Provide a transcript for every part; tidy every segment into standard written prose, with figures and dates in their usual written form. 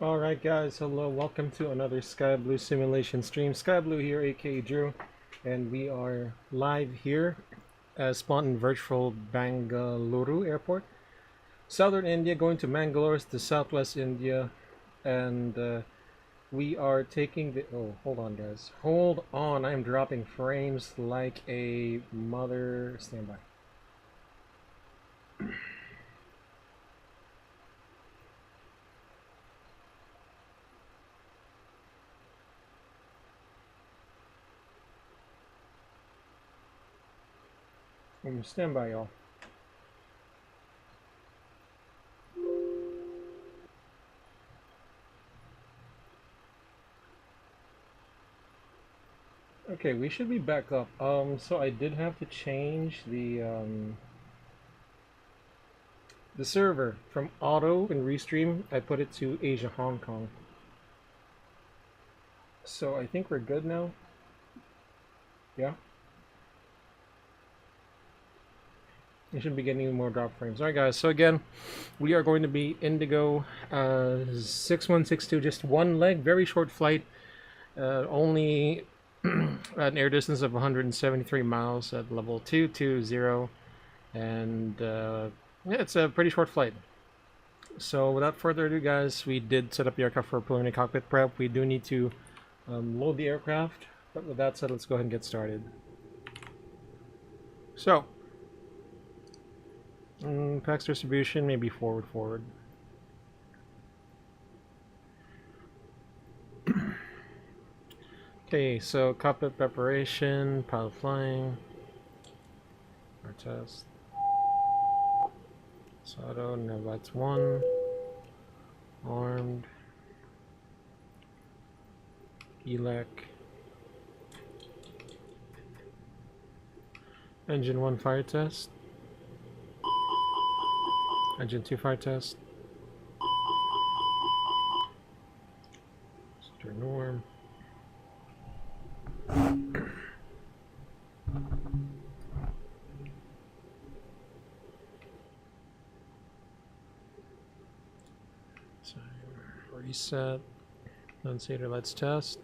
Alright guys, hello, welcome to another SkyBloo simulation stream. SkyBloo here, aka Drew, and we are live here at spawned in virtual Bengaluru airport. Southern India going to Mangalore to southwest India, and we are taking the... Oh, hold on guys. Hold on, I am dropping frames like a mother... Stand by. Stand by, y'all. Okay, we should be back up. So I did have to change the server from auto and restream. I put it to Asia Hong Kong. So I think we're good now. Yeah. You should be getting more drop frames. Alright guys, so again, we are going to be Indigo 6162, just one leg, very short flight, only at an air distance of 173 miles at level 220, and yeah, it's a pretty short flight. So without further ado guys, we did set up the aircraft for preliminary cockpit prep. We do need to load the aircraft, but with that said, let's go ahead and get started. So, PAX distribution, maybe forward. Okay, so cockpit preparation, pilot flying, our test. Auto, Nevats 1, armed, ELEC, engine 1 fire test, engine 2 fire test, stern norm. So reset, annunciator, let's test.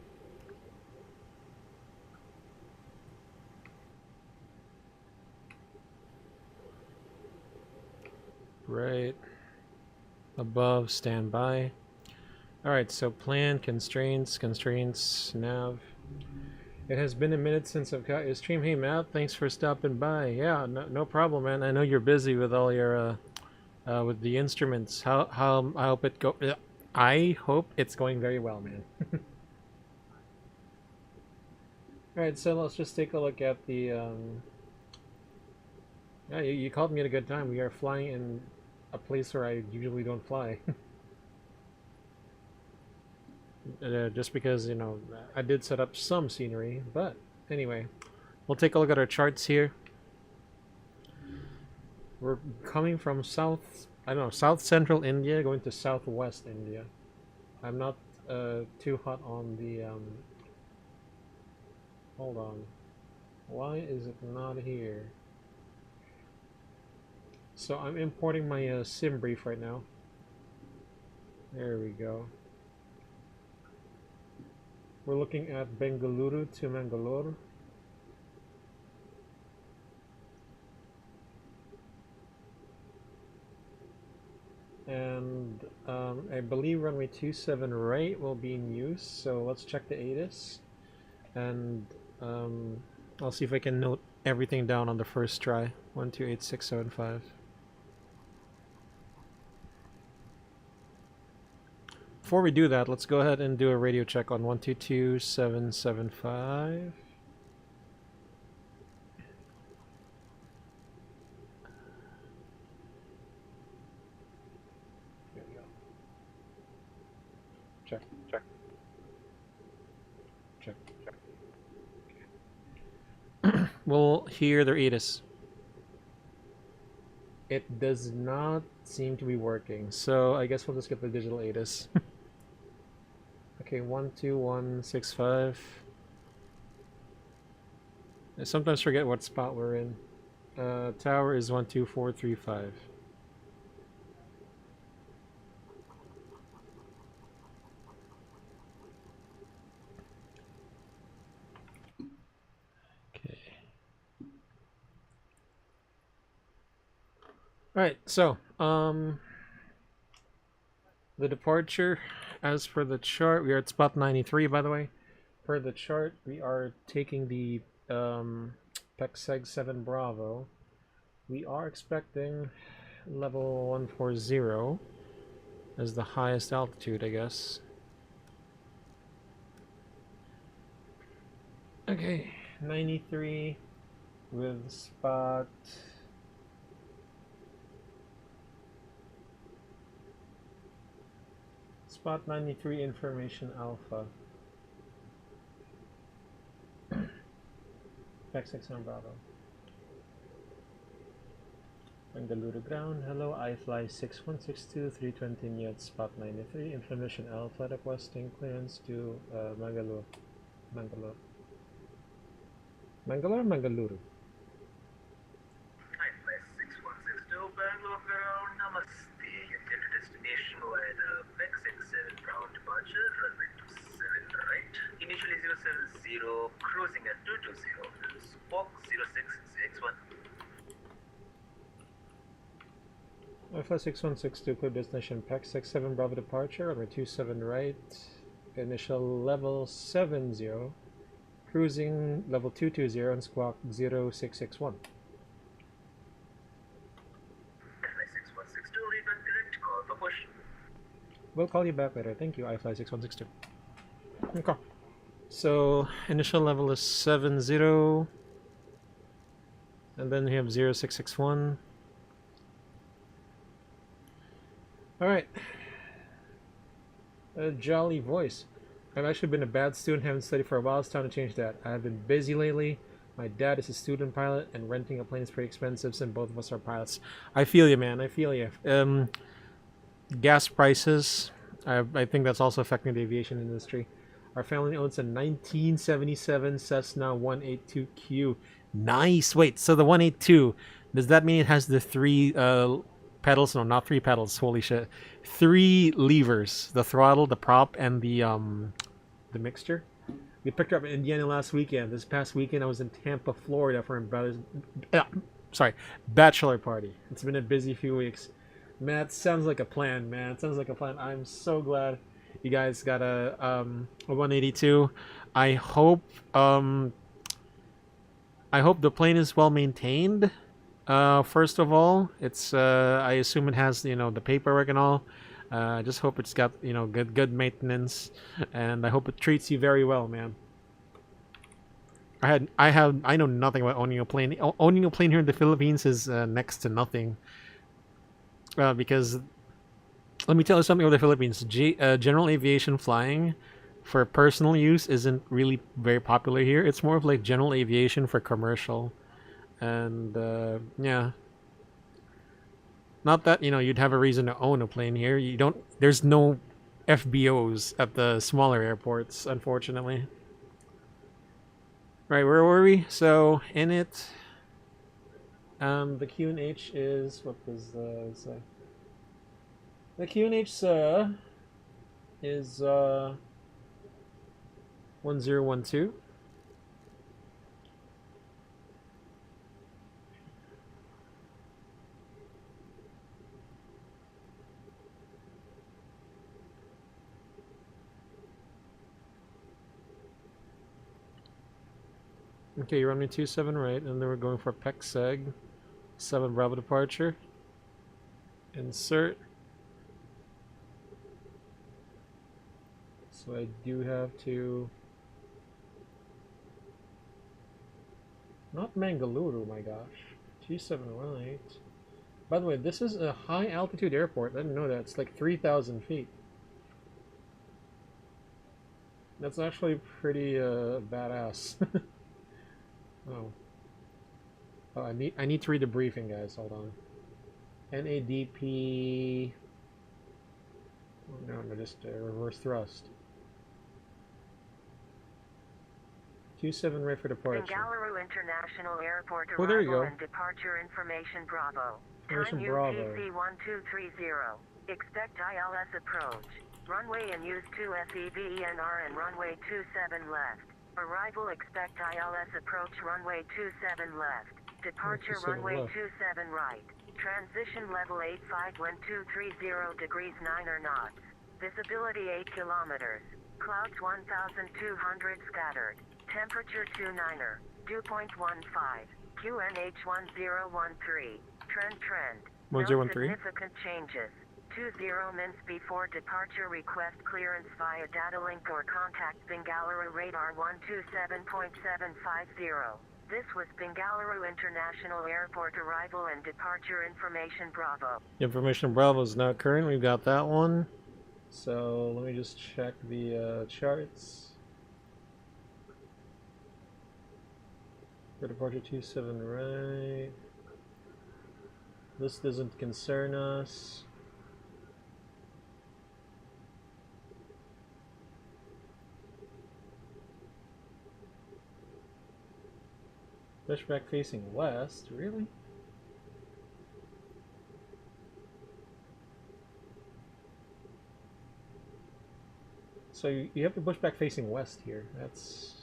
Right above, standby. Alright, so plan, constraints, nav. It has been a minute since I've got your stream. Hey Matt, thanks for stopping by. Yeah, no problem, man. I know you're busy with all your with the instruments. How I hope it go. I hope it's going very well, man. Alright, so let's just take a look at the yeah, you called me at a good time. We are flying in a place where I usually don't fly. Just because, you know, I did set up some scenery, but anyway, we'll take a look at our charts here. We're coming from south central India, going to southwest India. I'm not too hot on the hold on. Why is it not here? So I'm importing my sim brief right now. There we go. We're looking at Bengaluru to Mangalore. And I believe runway 27 right will be in use, so let's check the ATIS. And I'll see if I can note everything down on the first try. 128675. Before we do that, let's go ahead and do a radio check on 122775. There we go. Check. Okay. We'll hear their ATIS. It does not seem to be working, so I guess we'll just get the digital ATIS. Okay, 12165. I sometimes forget what spot we're in. Tower is 12435. Alright, so, the departure, as per the chart, we are at spot 93, by the way. Per the chart, we are taking the PEXEG 7 Bravo. We are expecting level 140 as the highest altitude, I guess. Okay, 93 with spot... Spot 93 information alpha. PEXEG 7 Bravo. Bengaluru ground. Hello, I fly 6162 320neo at spot 93. Information alpha requesting clearance to Mangalore. Mangalore. Mangalore, Mangaluru. I fly 6162 Bangalore ground. Namaste. Intended destination via the PEXEG 7 Bravo departure. Runway 27 right. Initially 070. Cruising at 220. Spock 0661. Alpha 6162, clear destination PEXEG 7 Bravo departure, runway 27 right, initial level 70, cruising level 220 and squawk 0661. Fly 6162, return direct call for push. We'll call you back later. Thank you, iFly 6162. Okay. So, initial level is 70, and then we have 0661. Alright. A jolly voice. I've actually been a bad student, haven't studied for a while. It's time to change that. I've been busy lately. My dad is a student pilot, and renting a plane is pretty expensive since both of us are pilots. I feel you, man. I feel you. Gas prices. I think that's also affecting the aviation industry. Our family owns a 1977 Cessna 182Q. Nice. Wait, so the 182, does that mean it has the three pedals? No, not three pedals. Holy shit. Three levers: the throttle, the prop, and the mixture. We picked her up in Indiana last weekend. This past weekend, I was in Tampa, Florida for my brother's bachelor party. It's been a busy few weeks. Matt, sounds like a plan, man. Sounds like a plan. I'm so glad you guys got a 182. I hope the plane is well maintained. First of all, it's I assume it has the paperwork and all. I just hope it's got good maintenance, and I hope it treats you very well, man. I know nothing about owning a plane. Owning a plane here in the Philippines is next to nothing. Because let me tell you something about the Philippines. General aviation flying for personal use isn't really very popular here. It's more of like general aviation for commercial, and yeah. Not that you'd have a reason to own a plane here. You don't. There's no FBOs at the smaller airports, unfortunately. Right, where were we? So in it, the QNH is what does say? The QNH is 1012. Okay, you're running 27 right, and then we're going for PEXEG 7 Bravo departure. Insert. So I do have to... Not Mangaluru, my gosh. 2718. By the way, this is a high altitude airport. I didn't know that. It's like 3,000 feet. That's actually pretty badass. Oh. Oh, I need to read the briefing, guys. Hold on. NADP. Oh, no, just reverse thrust. 27 right for departure. Bengaluru International Airport Oh, there you arrival go. and departure information Bravo. Information Time Bravo. UTC 1230. Expect ILS approach. Runway and use 2 SEVENR and runway 27 left. Arrival expect ILS approach runway 27 left. Departure 27 runway left. 27 right. Transition level 85 wind 230 degrees 9 knots. Visibility 8 kilometers. Clouds 1,200 scattered. Temperature 29er. Dew point 15. QNH 1013. Trend. No 1013. significant changes. 20 minutes before departure, request clearance via data link or contact Bengaluru radar 127.750. This was Bengaluru International Airport arrival and departure information Bravo. Information Bravo is not current. We've got that one. So let me just check the charts. For departure 27 right. This doesn't concern us. Pushback facing west, really? So you have to push back facing west here. That's...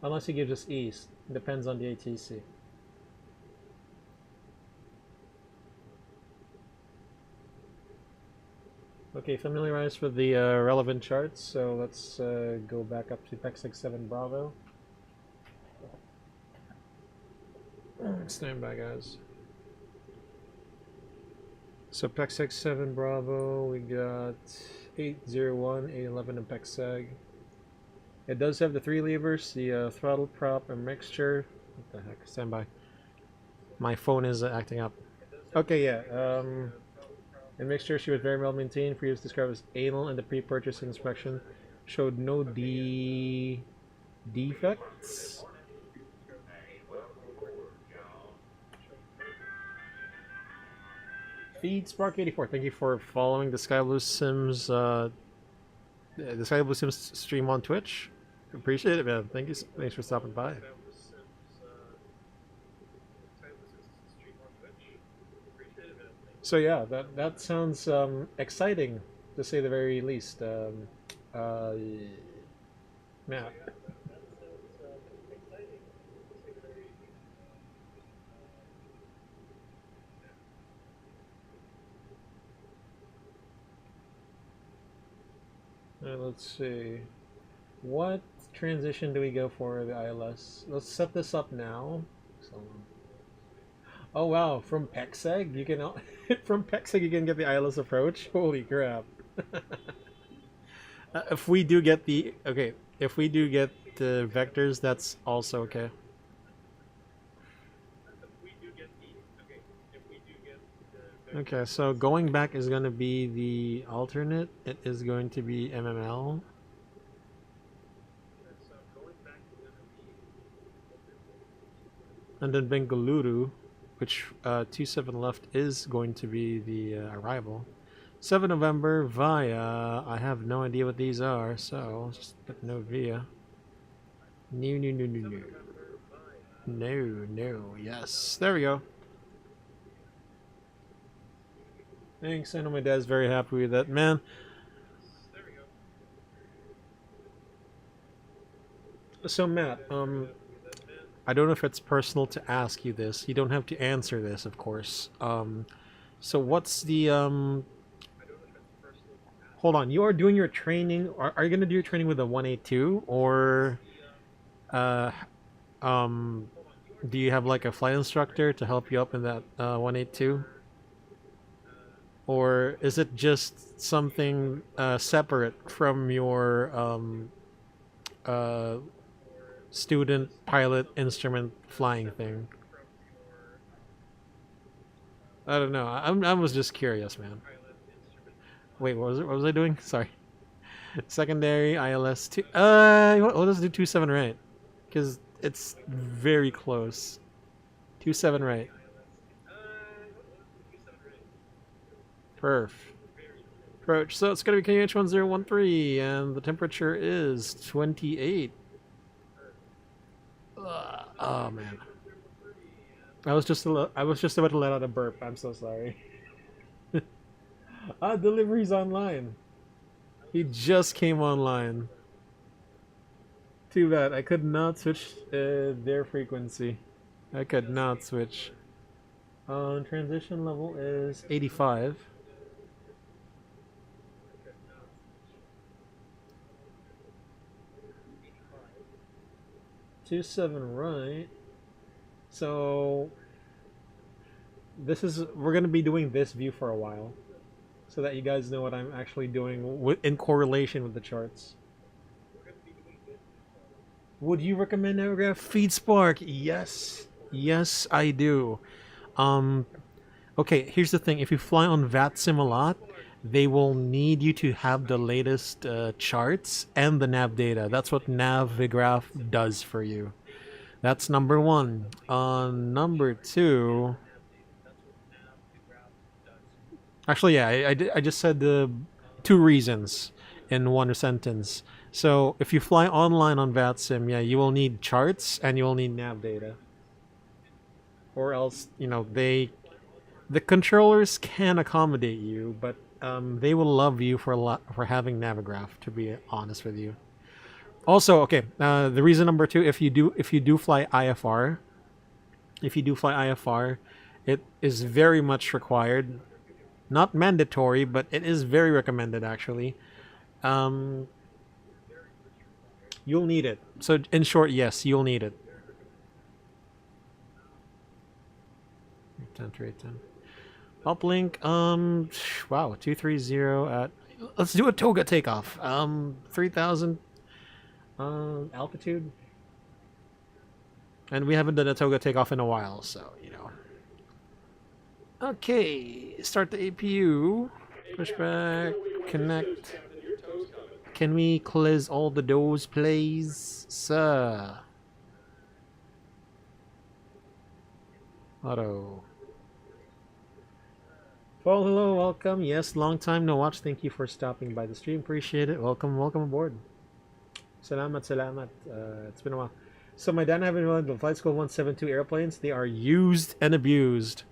Unless he gives us east. Depends on the ATC. Okay, familiarized with the relevant charts, so let's go back up to PEC67 Bravo. Stand by, guys. So PEC67 Bravo, we got 801, 811 and PEC-SEG. It does have the 3 levers, the throttle prop and mixture. What the heck? Stand by. My phone is acting up. Okay, yeah. And mixture, she was very well maintained. Previously described as anal, and the pre-purchase inspection showed no defects. Feed Spark 84. Thank you for following the SkyBloo Sims. The SkyBloo Sims stream on Twitch. Appreciate it, man. Thank you. Thanks for stopping by. So yeah, that sounds exciting, to say the very least. Matt. Let's see. What transition do we go for the ILS? Let's set this up now. Oh wow, from PEC-SEG you can from PEC-SEG you can get the ILS approach. Holy crap! If we do get the if we do get the vectors, that's also okay. Okay, so going back is going to be the alternate. It is going to be MML. And then Bengaluru, which 27 left is going to be the arrival. 7 November via, I have no idea what these are, so I'll just put no via. No, yes. There we go. Thanks, I know my dad's very happy with that, man. So Matt, I don't know if it's personal to ask you this. You don't have to answer this, of course. So what's the hold on, you are doing your training. Are you going to do your training with a 182, or do you have like a flight instructor to help you up in that 182? Or is it just something separate from your student pilot instrument flying thing? I don't know. I was just curious, man. Wait, what was I doing? Sorry. Secondary ILS 2. Let's do 27 right, because it's very close. 27 right. Perf. Approach. So it's gonna be KH1013, and the temperature is 28. Oh man. I was just about to let out a burp. I'm so sorry. Delivery's online. He just came online. Too bad. I could not switch their frequency. I could not switch. Transition level is 85. Two seven right. So we're gonna be doing this view for a while, so that you guys know what I'm actually doing in correlation with the charts. Would you recommend Aerograph FeedSpark? Yes, yes, I do. Um, okay, here's the thing: if you fly on VATSIM a lot, they will need you to have the latest charts and the nav data. That's what Navigraph does for you. That's number one. Number two. Actually, yeah, I just said the two reasons in one sentence. So if you fly online on VATSIM, yeah, you will need charts and you will need nav data. Or else, the controllers can accommodate you, but they will love you for having Navigraph. To be honest with you. Also, okay, the reason number two, if you do fly IFR, it is very much required. Not mandatory, but it is very recommended actually. You'll need it. So in short, yes, you'll need it. 10 to 810. Uplink, wow, 230 at, let's do a toga takeoff. 3,000 altitude. And we haven't done a toga takeoff in a while, so, Okay, start the APU. Pushback, connect. Can we close all the doors, please, sir? Auto. Well, hello, welcome. Yes, long time no watch. Thank you for stopping by the stream. Appreciate it. Welcome aboard. Salamat. It's been a while. So my dad and I have been running the Flight School 172 airplanes. They are used and abused.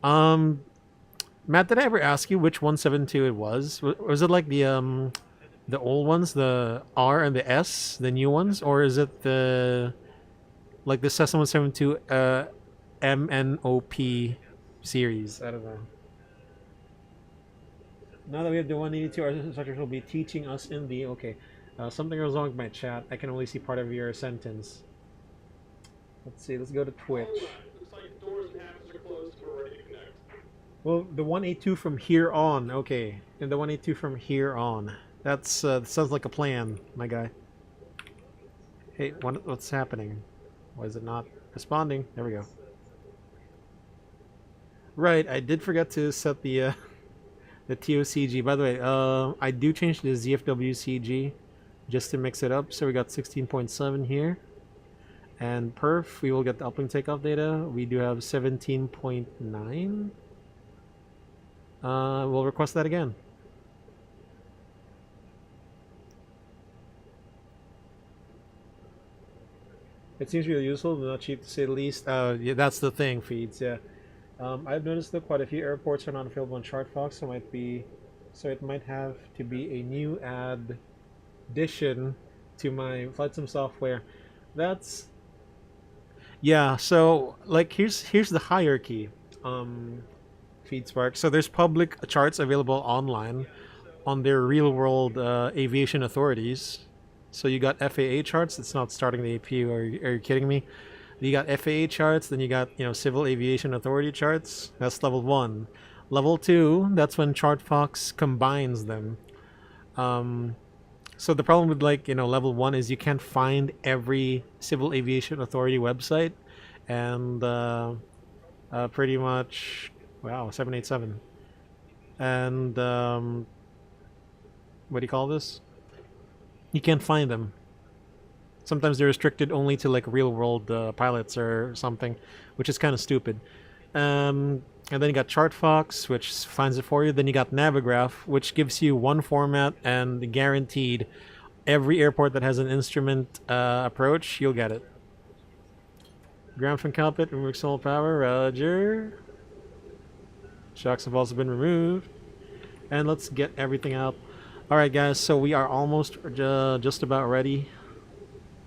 Matt, did I ever ask you which 172 it was? Was it like the old ones, the R and the S, the new ones, or is it the Cessna 172 MNOP series? I don't know. Now that we have the 182, our instructors will be teaching us in the... Okay, something was wrong with my chat. I can only see part of your sentence. Let's see, let's go to Twitch. Looks like doors and hatches are closed. We're ready to connect. Well, the 182 from here on. Okay, and the 182 from here on. That sounds like a plan, my guy. Hey, what's happening? Why is it not responding? There we go. Right, I did forget to set the TOCG. By the way, I do change the ZFW CG just to mix it up. So we got 16.7 here. And perf, we will get the uplink takeoff data. We do have 17.9. We'll request that again. It seems really useful, but not cheap to say the least. Yeah, that's the thing, feeds. Yeah, I've noticed that quite a few airports are not available on ChartFox, so it might have to be a new addition to my FlightSim software. That's... Yeah, so here's the hierarchy. FeedSpark. So there's public charts available online on their real-world aviation authorities. So you got FAA charts. It's not starting the APU. Are you kidding me? You got FAA charts. Then you got Civil Aviation Authority charts. That's level 1. Level 2. That's when ChartFox combines them. So the problem with level 1 is you can't find every Civil Aviation Authority website, and pretty much, wow, 787. And what do you call this? You can't find them. Sometimes they're restricted only to real world pilots or something, which is kind of stupid. And then you got ChartFox, which finds it for you. Then you got Navigraph, which gives you one format and guaranteed every airport that has an instrument approach, you'll get it. Ground from cockpit, remove external power, roger. Shocks have also been removed. And let's get everything out. Alright guys, so we are almost just about ready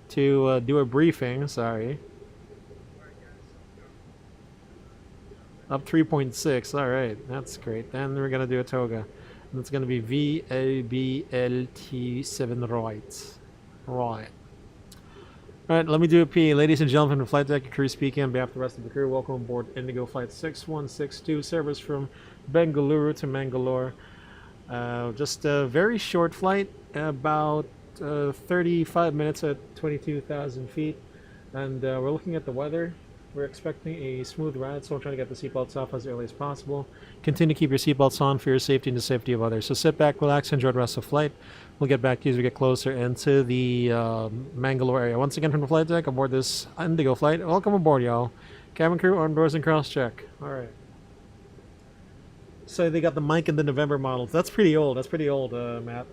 to do a briefing, sorry. Up 3.6. All right, that's great. Then we're gonna do a toga. And it's gonna be VOBL-VOML right. Right. All right, let me do a P. Ladies and gentlemen, from the flight deck, your crew speaking on behalf of the rest of the crew. Welcome aboard Indigo Flight 6162, service from Bengaluru to Mangalore. Just a very short flight, about 35 minutes at 22,000 feet. And we're looking at the weather. We're expecting a smooth ride, so we're trying to get the seatbelts off as early as possible. Continue to keep your seatbelts on for your safety and the safety of others. So sit back, relax, enjoy the rest of the flight. We'll get back to you as we get closer into the Mangalore area. Once again from the flight deck, aboard this Indigo flight. Welcome aboard, y'all. Cabin crew, on doors and cross-check. Alright. So they got the mic in the November models. That's pretty old. Matt.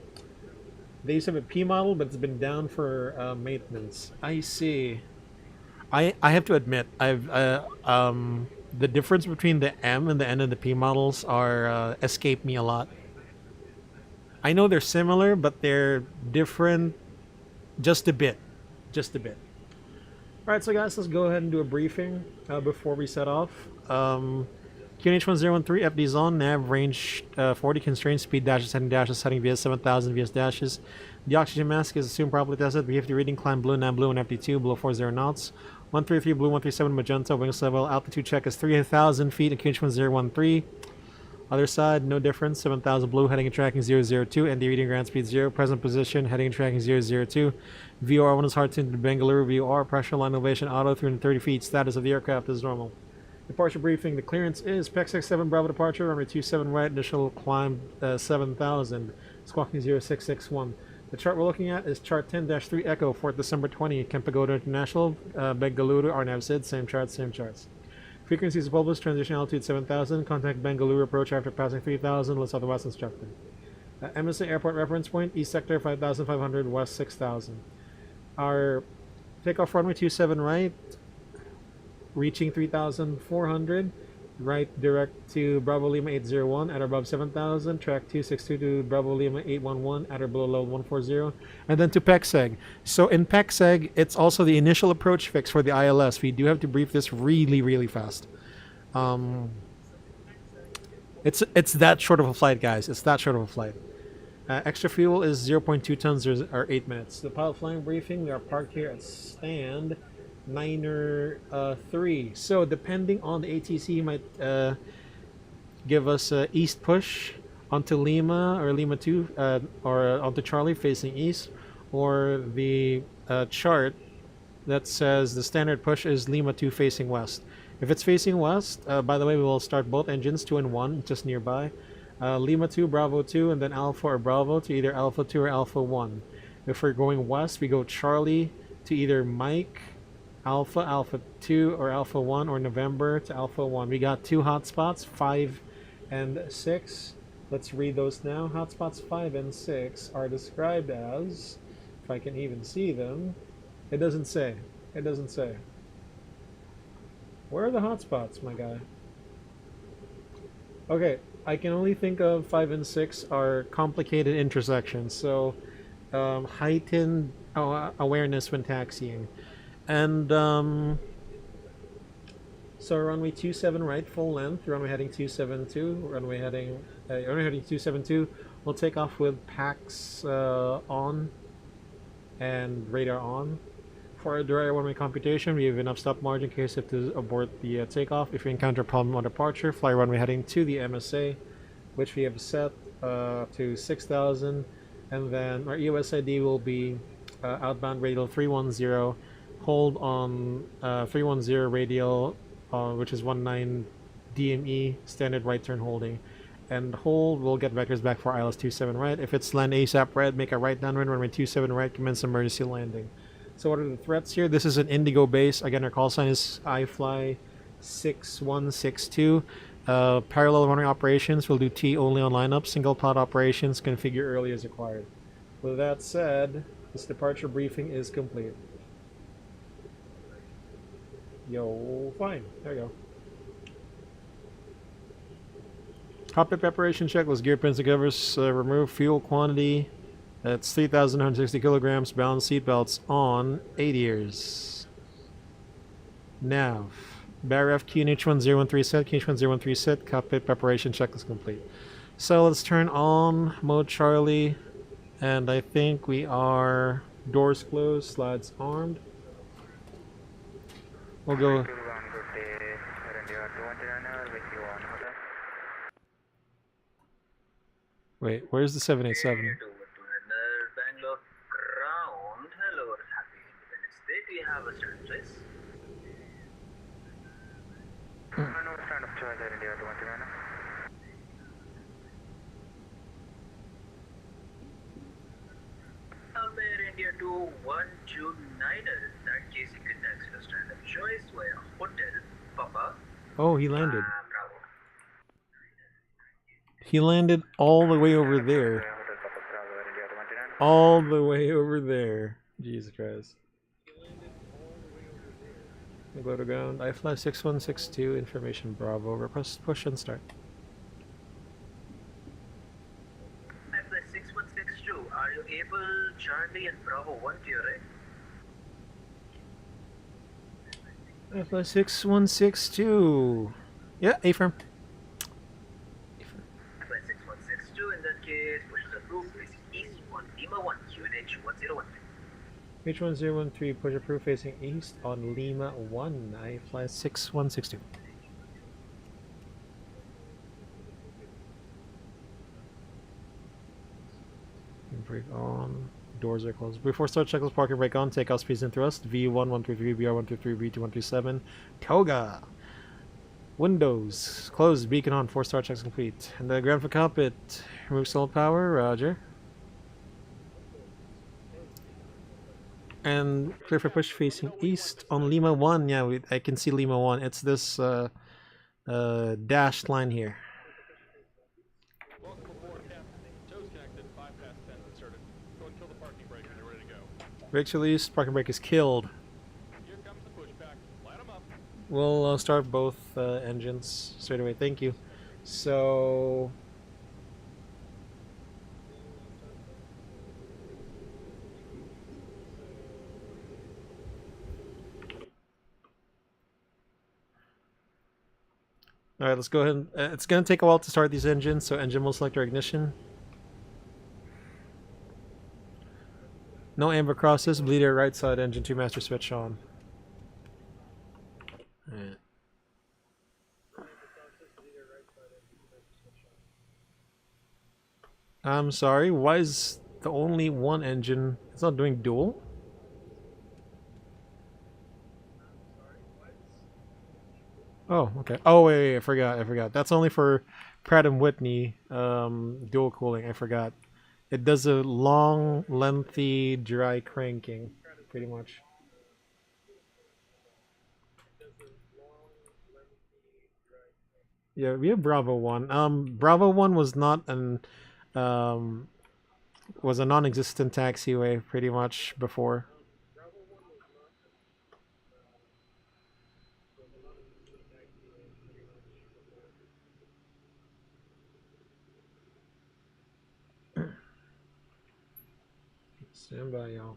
They used to have a P model, but it's been down for maintenance. I see. I have to admit, the difference between the M and the N and the P models are escape me a lot. I know they're similar, but they're different just a bit. Just a bit. Alright, so guys, let's go ahead and do a briefing before we set off. QNH1013, FD's on, nav range 40, constrained, speed dashes, heading VS 7000, VS dashes. The oxygen mask is assumed properly tested. VFD reading, climb blue, nav blue, and FD2, below 40 knots. 133 blue, 137 magenta, wings level, altitude check is 3,000 feet in QNH1013. Other side, no difference, 7,000 blue, heading and tracking 002, ND reading ground speed 0, present position, heading and tracking 002. VOR1 is hard tuned to Bengaluru, VOR, pressure line elevation, auto 330 feet, status of the aircraft is normal. Departure briefing, the clearance is PEX-7 Bravo departure, runway 27 right, initial climb 7,000, squawking 0661. The chart we're looking at is chart 10-3 Echo, 4th December 20, Kempegowda International, Bengaluru, RNAV SID, same charts, same charts. Frequencies published, transition altitude 7,000, contact Bengaluru approach after passing 3,000, unless otherwise instructed. MSA airport reference point, east sector 5,500, west 6,000. Our takeoff runway 27 right, reaching 3,400. Right direct to Bravo Lima 801 at or above 7,000, track 262 to Bravo Lima 811 at or below level 140, and then to PEXEG. So in PEXEG, it's also the initial approach fix for the ILS. We do have to brief this really, really fast. It's that short of a flight, guys. It's that short of a flight. Extra fuel is 0.2 tons or 8 minutes. The pilot flying briefing, we are parked here at stand 9er 3. So depending on the ATC, you might give us east push onto Lima or Lima 2 or onto Charlie facing east, or the chart that says the standard push is Lima 2 facing west. If it's facing west, by the way, we will start both engines 2 and 1 just nearby. Lima 2, Bravo 2, and then Alpha or Bravo to either Alpha 2 or Alpha 1. If we're going west, we go Charlie to either Mike, Alpha, Alpha 2, or Alpha 1, or November to Alpha 1. We got two hotspots, 5 and 6. Let's read those now. Hotspots 5 and 6 are described as, if I can even see them, it doesn't say. It doesn't say. Where are the hotspots, my guy? Okay, I can only think of 5 and 6 are complicated intersections, so heightened awareness when taxiing. And so runway 27 right, full length, runway heading 272, runway heading 272. We'll take off with PAX on and radar on. For our dry runway computation, we have enough stop margin in case if to abort the takeoff. If we encounter a problem on departure, fly runway heading to the MSA, which we have set to 6,000, and then our EOS ID will be outbound radial 310. Hold on 310 radial, which is 19 DME, standard right turn holding. And hold, we'll get vectors back for ILS 27 right. If it's land ASAP red, make a right downwind, runway 27 right, commence emergency landing. So what are the threats here? This is an Indigo base. Again, our call sign is iFly 6162. Parallel running operations, we'll do T only on lineup. Single pod operations, configure early as required. With that said, this departure briefing is complete. Yo, fine. There you go. Cockpit preparation checklist. Gear pins and covers removed. Fuel quantity. That's 3,160 kilograms. Balance seat belts on. 8 ears. Nav. BARF QNH1013 set, QNH1013 set, cockpit preparation checklist complete. So let's turn on mode Charlie, and I think we are doors closed, slides armed. We'll go. Wait, where's the 787? Bangalore ground. Hello, happy Independence Day. Do you have a stand, please? No stand of choice, India 219. Air India 2129. In that case, you can exit a stand of choice via Hotel Papa. Oh, he landed. Bravo. He landed all the way over there. All the way over there. Jesus Christ. Go to ground. I fly 6162, information Bravo. Over. Push and start. I fly 6162. Are you able, Charlie and Bravo 1 to your right? I fly 6162. Yeah, A-firm. I fly 6162. In that case, push the roof facing east on Lima 1, QNH 101. H1013, push approved facing east on Lima 1. I fly 6162. Brake on. Doors are closed. Before start, checklist parking brake on. Takeoff speeds and thrust. V1133, BR133, V2127. Toga. Windows closed. Beacon on. 4-star checks complete. And the ground for cockpit. Remove solid power. Roger. And clear for push facing east on Lima 1. Yeah, I can see Lima 1. It's this dashed line here. Welcome aboard, Captain. Toes connected, 5 past 10 inserted. Go and kill the parking brake when you're ready to go. Brakes released. Parking brake is killed. Here comes the pushback. Line them up. We'll start both engines straight away. Thank you. So... Alright, let's go ahead and... it's going to take a while to start these engines, so engine will select our ignition. No amber crosses, bleeder right side, engine 2 master switch on. Alright. I'm sorry, why is the only one engine... It's not doing dual? Oh, okay. Oh, wait, I forgot. That's only for Pratt & Whitney dual cooling. I forgot. It does a long, lengthy, dry cranking, pretty much. Yeah, we have Bravo 1. Bravo 1 was not an... was a non-existent taxiway, pretty much, before. Stand by, y'all.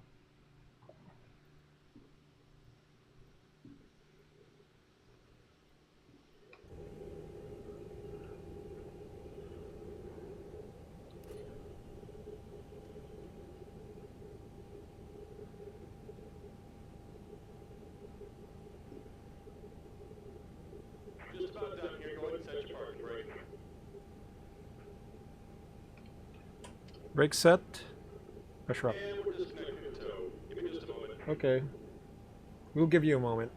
Just about done here. Go ahead and set your parking brake. Brake set. Pressure up. And we're disconnecting the tow. Give me just a moment. Okay. We'll give you a moment.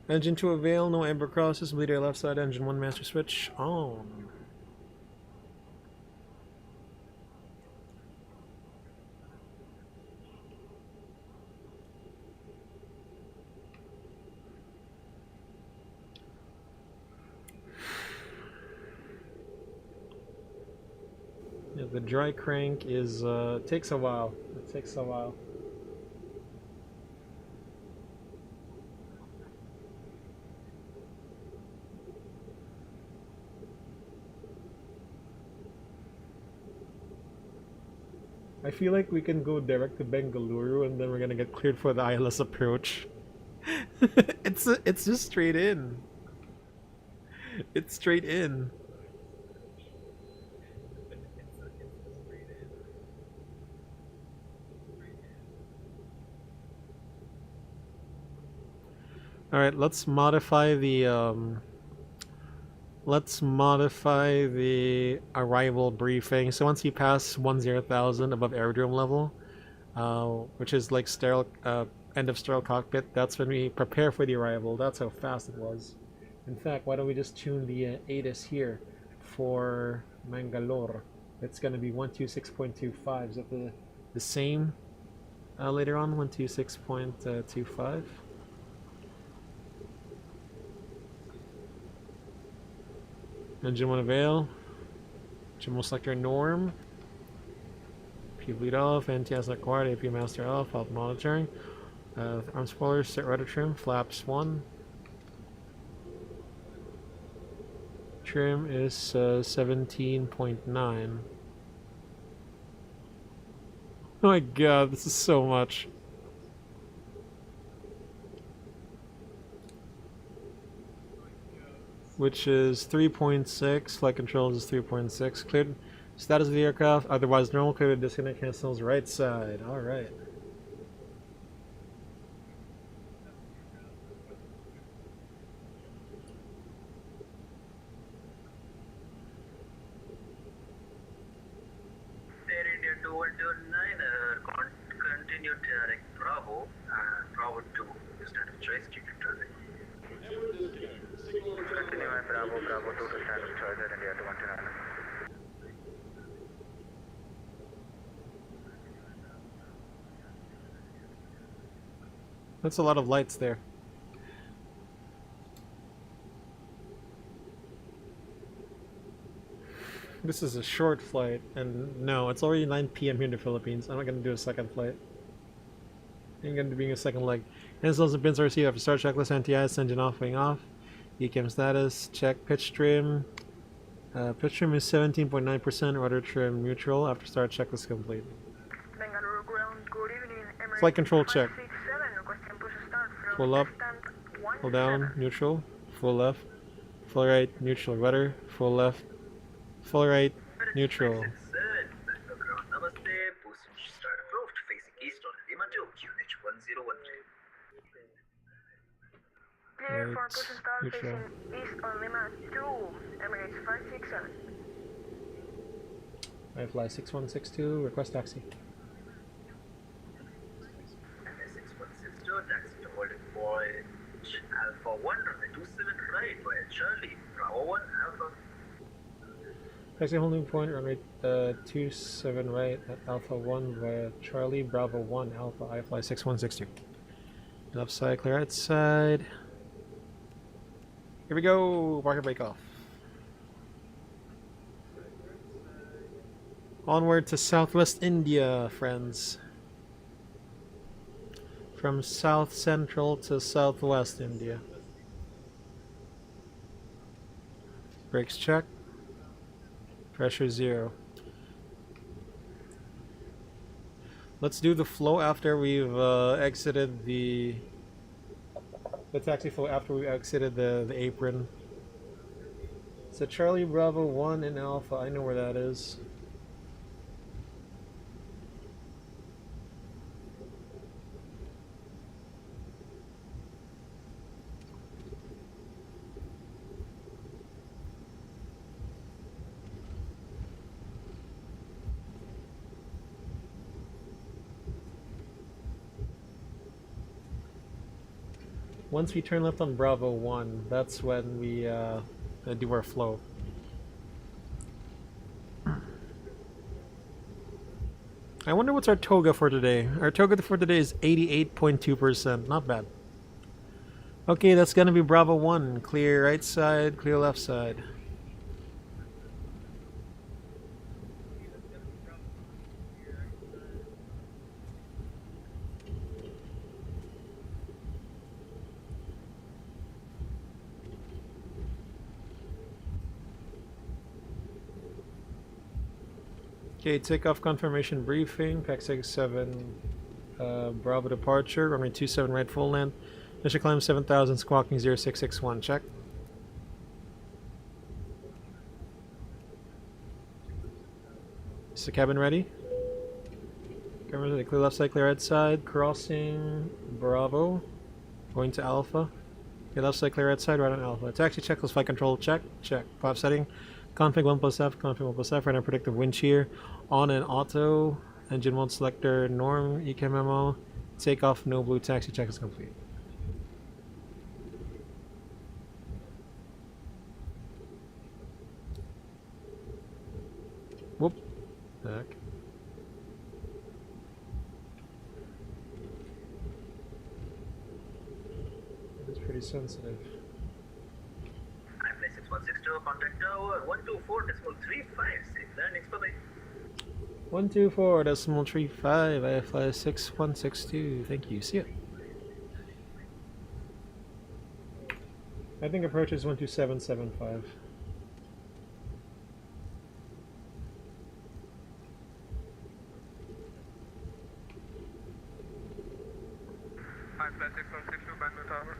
Engine 2 avail, no amber crosses, bleeder left side, engine 1 master switch on. Yeah, the dry crank is takes a while. It takes a while. I feel like we can go direct to Bengaluru and then we're gonna get cleared for the ILS approach. It's just straight in. It's straight in. All right, let's modify the arrival briefing. So once you pass 10,000 above aerodrome level, which is like sterile end of sterile cockpit, that's when we prepare for the arrival. That's how fast it was. In fact, why don't we just tune the ATIS here for Mangalore? It's going to be 126.25. Is that the same later on? 126.25. Engine 1 avail. Engine will select your norm. P bleed off, NTS required, AP master off, health monitoring. Arm spoilers, set rudder trim, flaps 1. Trim is 17.9. Oh my god, this is so much. Which is 3.6. Flight controls is 3.6. Cleared status of the aircraft. Otherwise normal. Cleared disconnect cancels right side. Alright. Air India 2129, continue direct Bravo, Bravo 2, stand of choice, keep it traffic. Continue Bravo, Bravo 2 to stand of choice, Air India 2129. That's a lot of lights there. This is a short flight, and no, it's already 9 p.m. here in the Philippines. I'm not going to do a second flight. I'm going to be doing a second leg. Installs and pins are received after start checklist, NTIs, engine off, wing off. ECAM status, check pitch trim. Pitch trim is 17.9%, rudder trim neutral after start checklist complete. Bengaluru ground, good evening. Flight control check. 567, requesting push start from Full up, stand full down, neutral, full left, full right, neutral, rudder, full left, full right, neutral. Ground namaste, position start approved, facing east on Lima 2, QNH 1013. Clear for Right, push start neutral. facing east on Lima 2, Emirates 567. I fly 6162, request taxi. MS6162, taxi to holding point Alpha 1, runway 27 right via Charlie, Bravo 1, Alpha. Taxi holding point, runway 27 right at Alpha 1 via Charlie, Bravo 1, Alpha, I fly 6162. Left side, clear right side. Here we go, market break off. Onward to Southwest India, friends. From South Central to Southwest India. Brakes check. Pressure 0. Let's do the flow after we've exited the taxi flow after we exited the apron. So Charlie Bravo 1 and Alpha, I know where that is. Once we turn left on Bravo 1, that's when we do our flow. I wonder what's our toga for today. Our toga for today is 88.2%. Not bad. Okay, that's gonna be Bravo 1. Clear right side, clear left side. Okay, takeoff confirmation briefing, PAC 67, Bravo departure, runway 27 right full length, Initial climb 7,000, squawking 0661, check. Is the cabin ready? Cabin ready, clear left side, clear right side, crossing Bravo, going to Alpha. Okay, left side, clear right side, right on Alpha. Taxi checklist, flight control, check, check. Flap setting, config 1 plus F, config 1 plus F, right on predictive wind shear, on and auto, engine mode selector, norm, ECAM memo, takeoff, no blue, taxi check is complete. Whoop. Back. It's pretty sensitive. I'm 6162, contact tower 124.35, safe landings, bye-bye. 124.35, I fly 6162. Thank you. See ya. I think approach is 12775. I fly 6162, Bangalore Tower.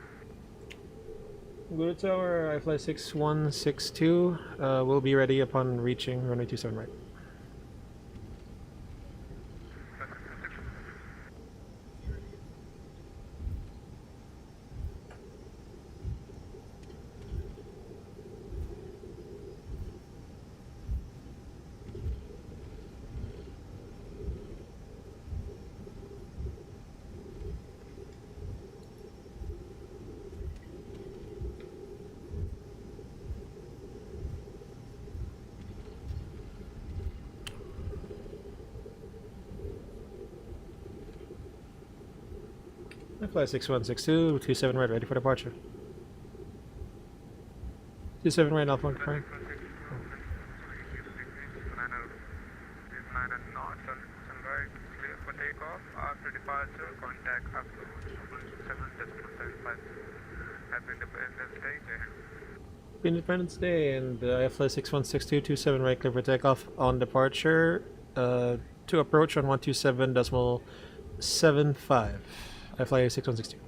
Bangalore Tower, I fly 6162. We'll be ready upon reaching runway 27 right. I fly 6162, 27 right, ready for departure. 27 right, Alpha confirm. 9 knots on right, clear for takeoff. After departure, contact approach 127.75. Happy Independence Day, Jai. Independence Day, and I fly 6162, 27 right, clear for takeoff on departure. To approach on 127.75. I fly 6162.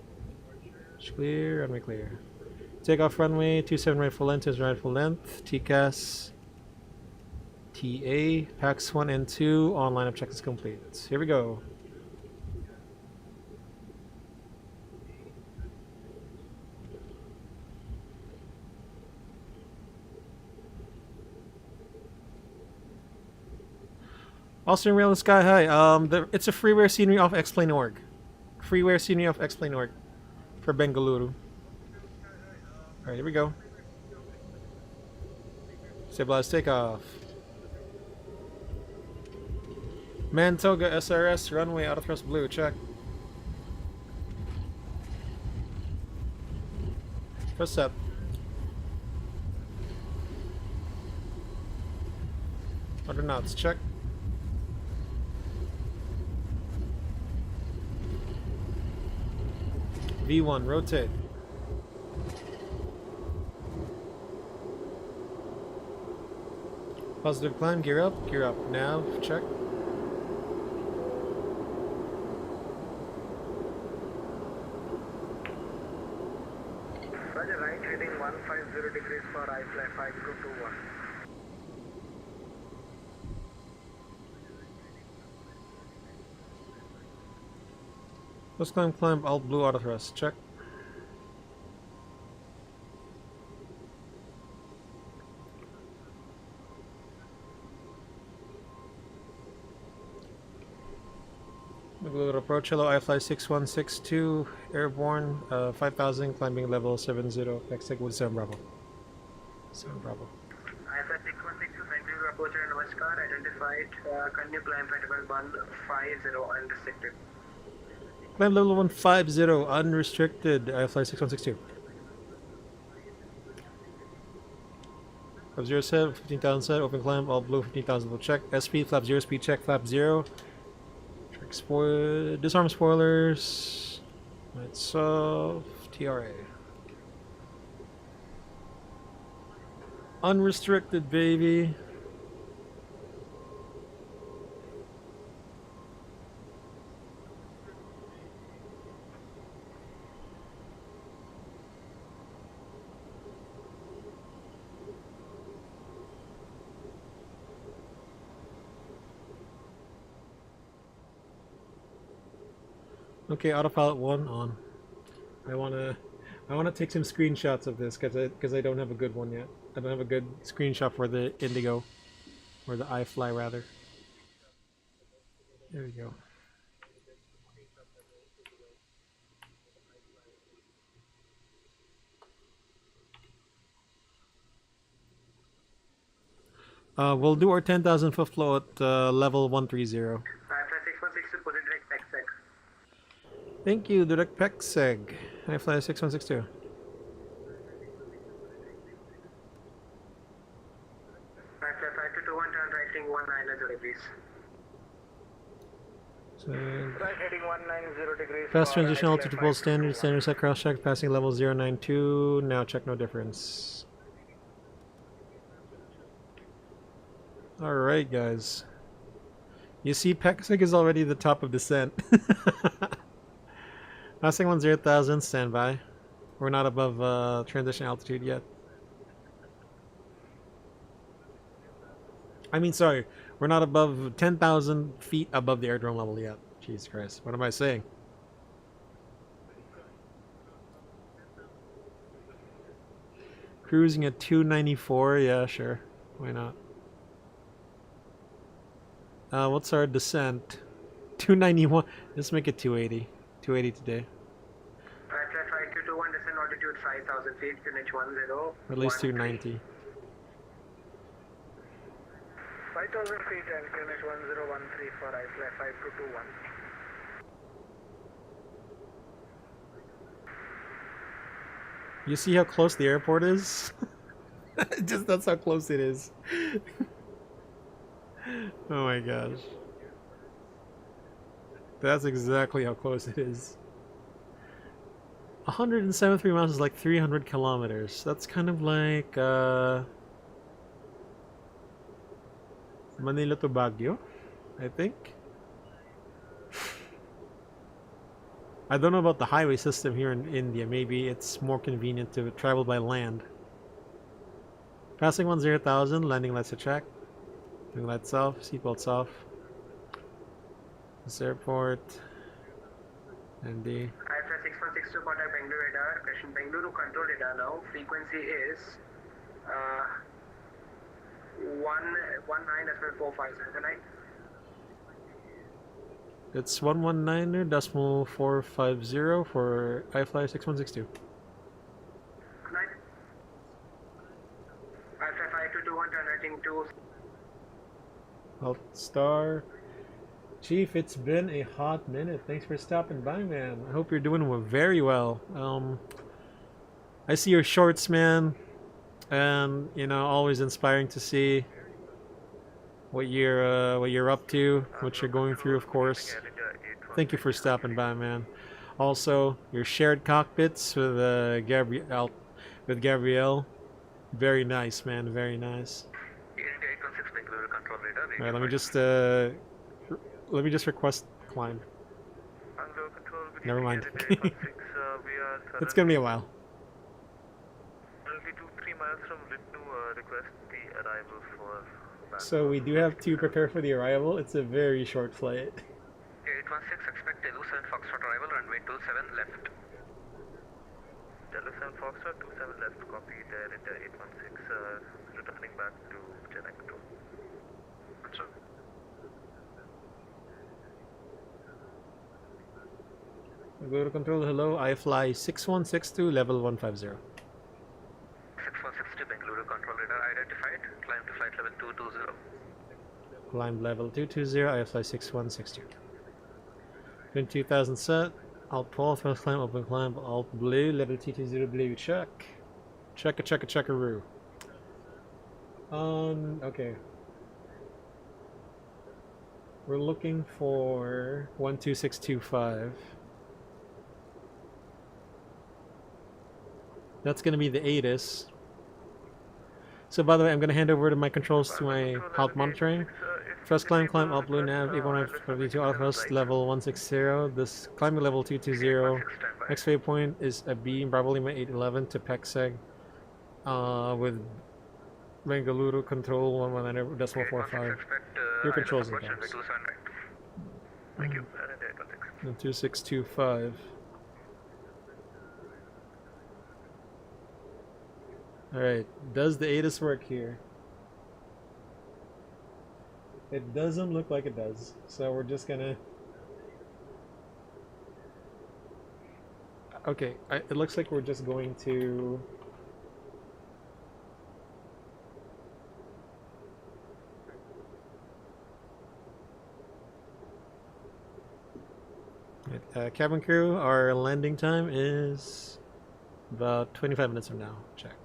Clear, runway clear. Takeoff runway 27 right full length is right full length. TCAS, TA, PAX 1 and 2, on lineup check is complete. Here we go. Austrian Rail and Sky High. It's a freeware scenery off X-Plane.org. Freeware scenery off X-Plane.org for Bengaluru. Alright, here we go. Stabilize takeoff. Mantoga SRS runway auto thrust blue, check. First up. Under knots, check. V1, rotate. Positive climb, gear up, nav, check. Roger, right heading 150 degrees for I fly 5221. Let's climb, alt blue auto thrust, check. Bengaluru approach, hello, I fly 6162, airborne, 5000, climbing level 70, next wood 7 Bravo. 7 Bravo. I fly 6162, Bengaluru approach and Namaskar, identified, continue climb flight level 150 unrestricted. Climb level 150, unrestricted, I fly 6162. 507, 15,000 set, open climb, all blue, 15,000 will check. SP, flap 0, speed check, flap 0. Disarm spoilers. Lights off. TRA. Unrestricted, baby. Okay, autopilot 1 on. I wanna take some screenshots of this because I don't have a good one yet. I don't have a good screenshot for the Indigo, or the iFly rather. There we go. We'll do our 10,000 foot flow at level 130. Fly 6162, position direct PEXEG. Thank you, direct PEXEG. Fly 6162. Fly 5221, turn right heading 190 degrees. So, Right heading 190 degrees. fast transition altitude full standard set cross check passing level 092. Now check no difference. Alright guys. You see PEXEG is already the top of descent. Passing 10,000, standby. We're not above transition altitude yet. I mean, sorry, we're not above 10,000 feet above the airdrome level yet. Jesus Christ, what am I saying? Cruising at 294, yeah, sure. Why not? What's our descent? 291. Let's make it 280. 280 today. Right, 5221, descent altitude 5,000 feet, QNH 10. Or at least 290. 5,000 feet and QNH 1013 for iFly 5221. You see how close the airport is? Just that's how close it is. Oh my gosh. That's exactly how close it is. 173 miles is like 300 kilometers. That's kind of like Manila to Baguio, I think. I don't know about the highway system here in India. Maybe it's more convenient to travel by land. Passing 10,000, landing lights are check. Landing lights off, seatbelts off. This airport. And the iFly 6162, contact Bengaluru radar. Question Bengaluru control radar now. Frequency is 119.450. it's 119.450 for iFly 6162. iFly 5221, turn rating 2. Alt Star. Chief, it's been a hot minute. Thanks for stopping by, man. I hope you're doing very well. I see your shorts, man, and you know, always inspiring to see what you're up to, what you're going through, of course. Thank you for stopping by, man. Also, your shared cockpits with Gabrielle, very nice, man, very nice. All right, let me just request climb. Never mind. It's gonna be a while. Only 2-3 miles from Litnu, request the arrival for So we do have to prepare for the arrival. It's a very short flight. 816, expect Telu 7 Foxtrot arrival, runway 27 left. Telu 7 Foxtrot 27 left, copy there at 816, returning back to Chennai Control. Sure. Go to control, hello, iFly 6162, level 150. 6162 Bengaluru control radar identified. Climb to flight level 220. Climb level 220, iFly 6162. 22,000 set, alt pull, thrust climb, open climb, alt blue, level 220 blue, check. Checkaroo. Okay. We're looking for 12625. That's going to be the ATIS. So by the way, I'm going to hand over to my controls to my alt monitoring. Thrust climb, alt blue nav, 81952, auto thrust level 160. This climbing level 220. Next waypoint is a B, Bravo Lima 811 to PEXEG. With Bengaluru control 119.45. Your controls are guys. Thank you. And then context. The 2625. Alright, does the ATIS work here? It doesn't look like it does, so we're just gonna... Okay, it looks like we're just going to... cabin crew, our landing time is about 25 minutes from now. Check.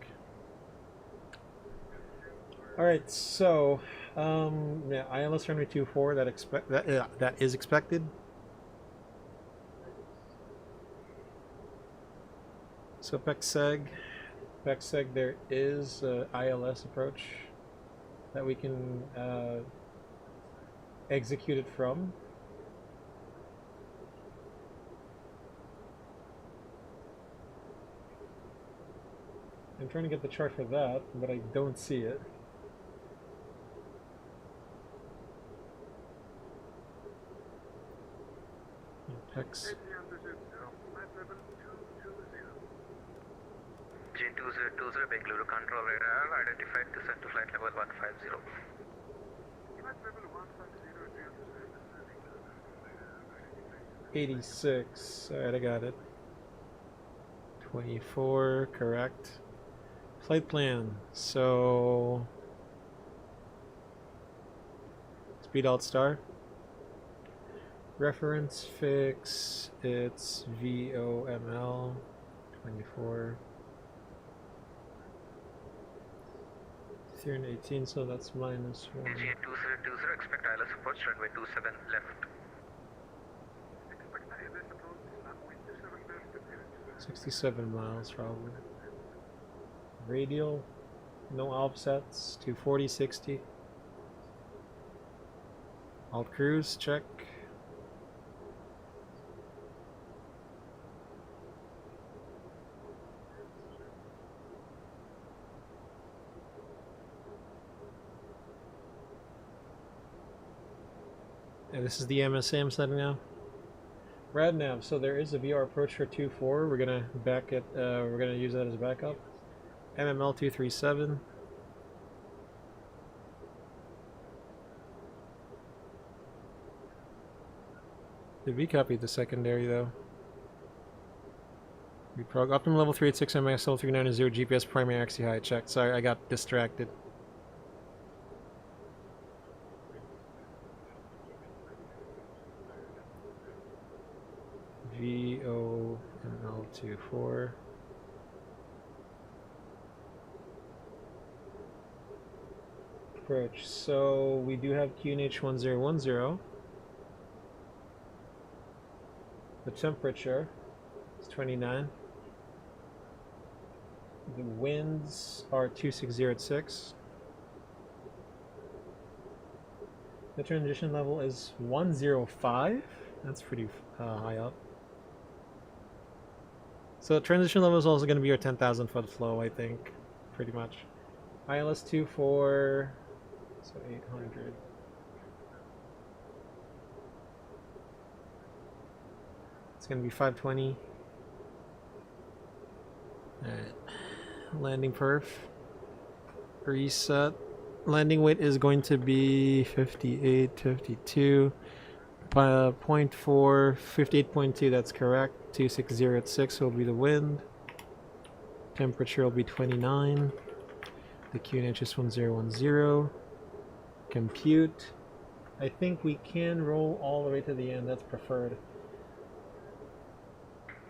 Alright, so yeah, ILS runway 24 that is expected. So PEXEG, there is ILS approach that we can execute it from. I'm trying to get the chart for that, but I don't see it. PEX. Jane 2020 Bengaluru control radar identified descent to flight level 150. Flight level 150. 86. Alright, I got it. 24, correct. Flight plan. So speed alt star. Reference fix. It's VOML 24. 318, so that's minus 1. Jane 2020 expect ILS approach runway 27 left. 67 miles probably. Radial, no offsets, 240, 60. Alt cruise, check. And this is the MSA I'm setting now. Radnav, so there is a VR approach for 24. We're gonna back it. We're gonna use that as a backup. MML 237. Did we copy the secondary though? Reprog optimum level 386 MXL 390 GPS primary axis high check. Sorry, I got distracted. VOML24. Approach. So we do have QNH 1010. The temperature is 29. The winds are 2606. The transition level is 105. That's pretty high up. So the transition level is also going to be your 10,000 foot flow, I think, pretty much. ILS 24, so 800. It's going to be 520. Alright. Landing perf. Reset. Landing weight is going to be 58, 52. 0.4, 58.2, that's correct. 260 will be the wind. Temperature will be 29. The QNH is 1010. Compute. I think we can roll all the way to the end, that's preferred.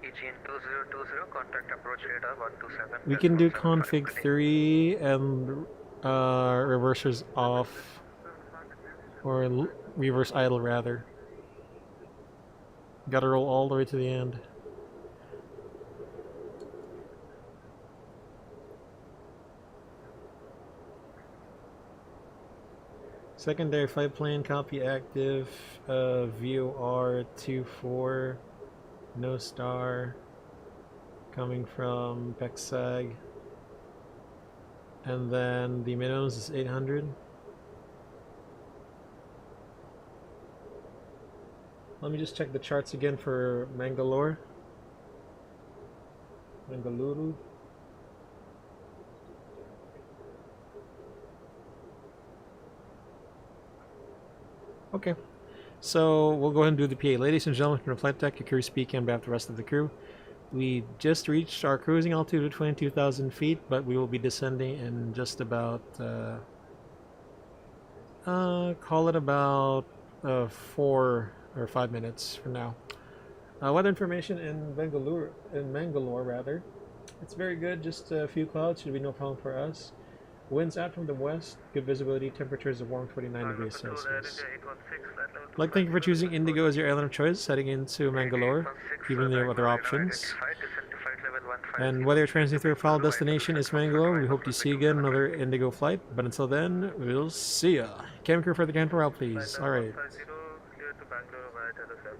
EGN 2020 contact approach radar 127. We can do config 3 and reversers off. Or reverse idle rather. Gotta roll all the way to the end. Secondary flight plan, copy active, VOR 24, no star, coming from PEXEG. And then the minimums is 800. Let me just check the charts again for Mangalore. Bengaluru. Okay, so we'll go ahead and do the PA. Ladies and gentlemen from the flight deck, your crew speaking on behalf of the rest of the crew. We just reached our cruising altitude of 22,000 feet, but we will be descending in just about, call it about 4 or 5 minutes from now. Weather information in Mangalore rather. It's very good, just a few clouds, should be no problem for us. Winds out from the west, good visibility, temperatures of warm 29 degrees Celsius. I'd like to thank you for choosing Indigo as your airline of choice, heading into Mangalore, even though you have other options. And whether you're transiting through a final destination is Mangalore, we hope to see you again another Indigo flight. But until then, we'll see ya. Cabin crew for the cabin route, please. Alright.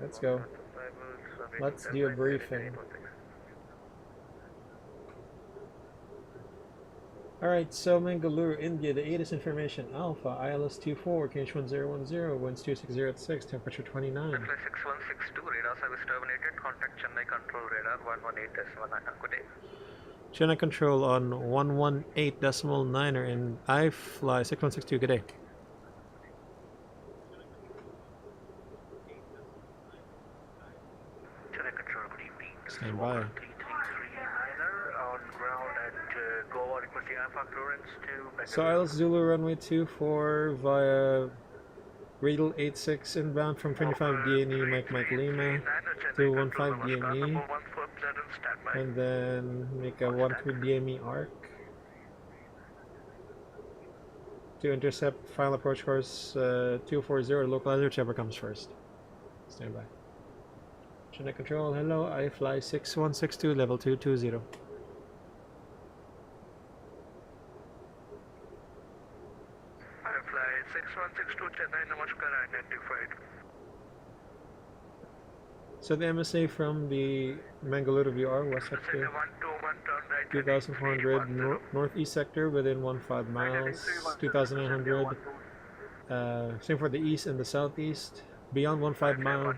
Let's go. Let's do a briefing. Alright, so Mangaluru, India, the ATIS information, Alpha, ILS 24, KH1010, winds 260 at 6, temperature 29. 6162, radar service terminated, contact Chennai control radar 118.9, good day. Chennai control on 118.9er and I fly 6162, good day. Chennai control, good evening. Stand by. So ILS Zulu runway 24 via Radial 86 inbound from 25 DNE Mike Lima to 15 DNE and then make a 13 DME arc to intercept final approach course 240 localizer, whichever comes first. Stand by. Chennai control, hello, I fly 6162 level 220. I fly 6162 Chennai, Namaskar, identified. So the MSA from the Mangaluru VR west sector 2,400 northeast sector within 15 miles, 2,900 same for the east and the southeast, beyond 15 miles,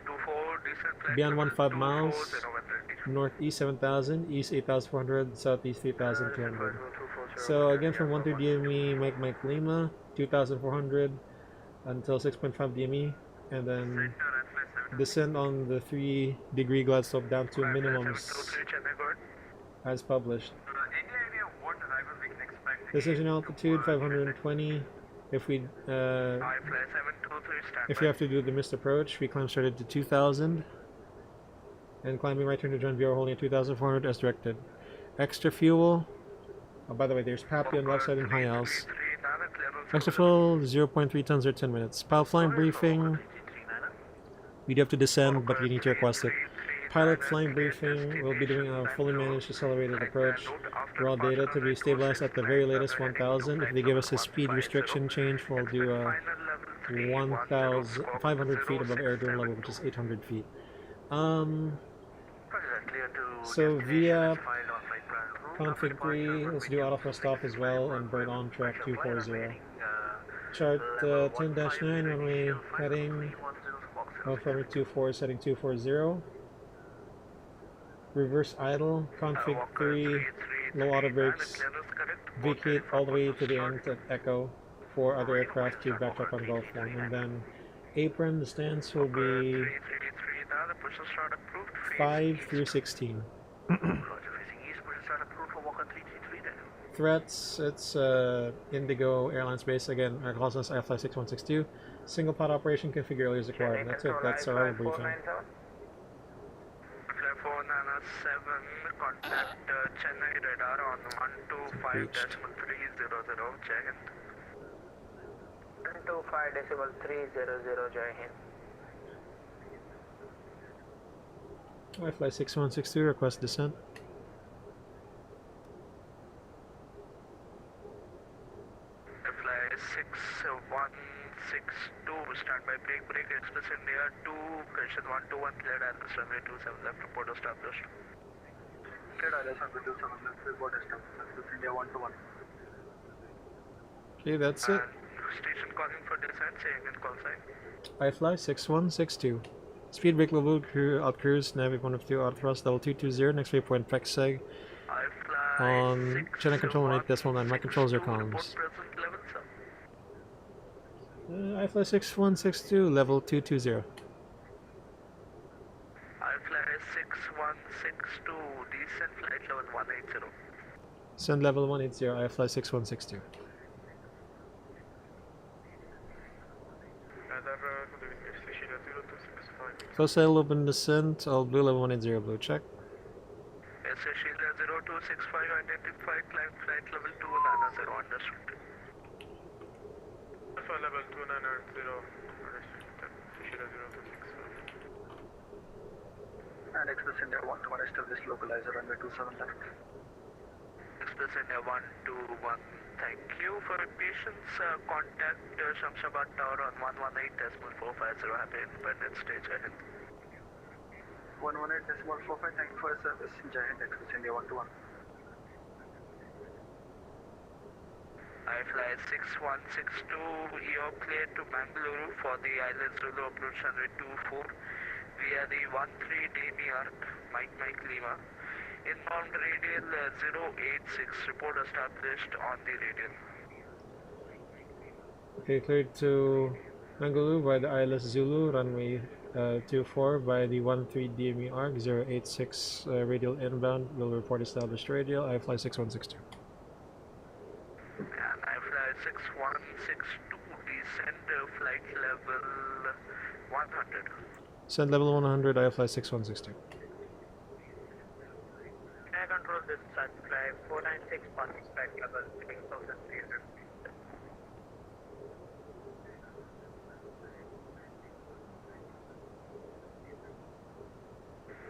northeast 7,000, east 8,400, southeast 3,200. So again from 13 DME Mike Lima, 2,400 until 6.5 DME, and then descend on the 3-degree glide slope down to minimums as published. Decision altitude 520. If you have to do the missed approach, we climb started to 2,000 and climbing right turn to John VR holding at 2,400 as directed. Extra fuel. Oh, by the way, there's Papi on the left side and high else. Extra fuel 0.3 tons or 10 minutes. Pilot flying briefing. We do have to descend, but we need to request it. Pilot flying briefing. We'll be doing a fully managed accelerated approach. Raw data to be stabilized at the very latest 1,000. If they give us a speed restriction change, we'll do a 1,500 feet above aerodrome level, which is 800 feet. So via config 3, let's do auto thrust off as well and bird on track 240. Chart 10-9 runway heading. Runway 24 is heading 240. Reverse idle, config 3, low auto brakes, vacate all the way to the end at Echo for other aircraft to backtrack on Gulf 1. And then apron, the stance will be 5 through 16. Threats, it's Indigo Airlines base again, our call sign is IFly 6162. Single pod operation configure earlier is required. That's it, that's our briefing. 497, contact Chennai radar on 125.300, Jai Hind. 125.300, Jai Hind. IFly 6162, request descent. Fly 6162, start by break, Express India 2, correction 121, cleared Airbus runway 27 left, report established. Cleared Airbus runway 27 left, report established, Express India 121. Okay, that's it. Station calling for descent, saying in call sign. IFly 6162. Speed brake level, out cruise, navigate 1 of 2, out thrust, level 220, next waypoint, PEXSEG. I fly On channel control 18.9, my controls are report comms. present level, sir. I fly 6162, level 220. I fly 6162, descent flight level 180. Send level 180, I fly 6162. Close sail, open descent, all blue level 180, blue check. Sheila 0265, identified climb flight level 290, understood. Alpha level 290, understood. Sheila 0265. And Express India 1 to 1 establish localizer runway 27 left. Express India 121, thank you for your patience. Contact Shamshabad Tower on 118.450, happy Independence Day, Jai Hind. 118.45, thank you for your service. Jai Hind, Express India 1 to 1. I fly 6162, you're cleared to Mangalore for the Islands Zulu approach runway 24 via the 13 Demi Arc, Mike Lima. Inbound radial 086, report established on the radial. Okay, cleared to Mangalore by the ILS Zulu, runway 24 by the 13 DME ARC, 086 radial inbound, will report established radial, I fly 6162. And I fly 6162, descend flight level 100. Send level 100, I fly 6162. Air control this flight 496, passing flight level 6300.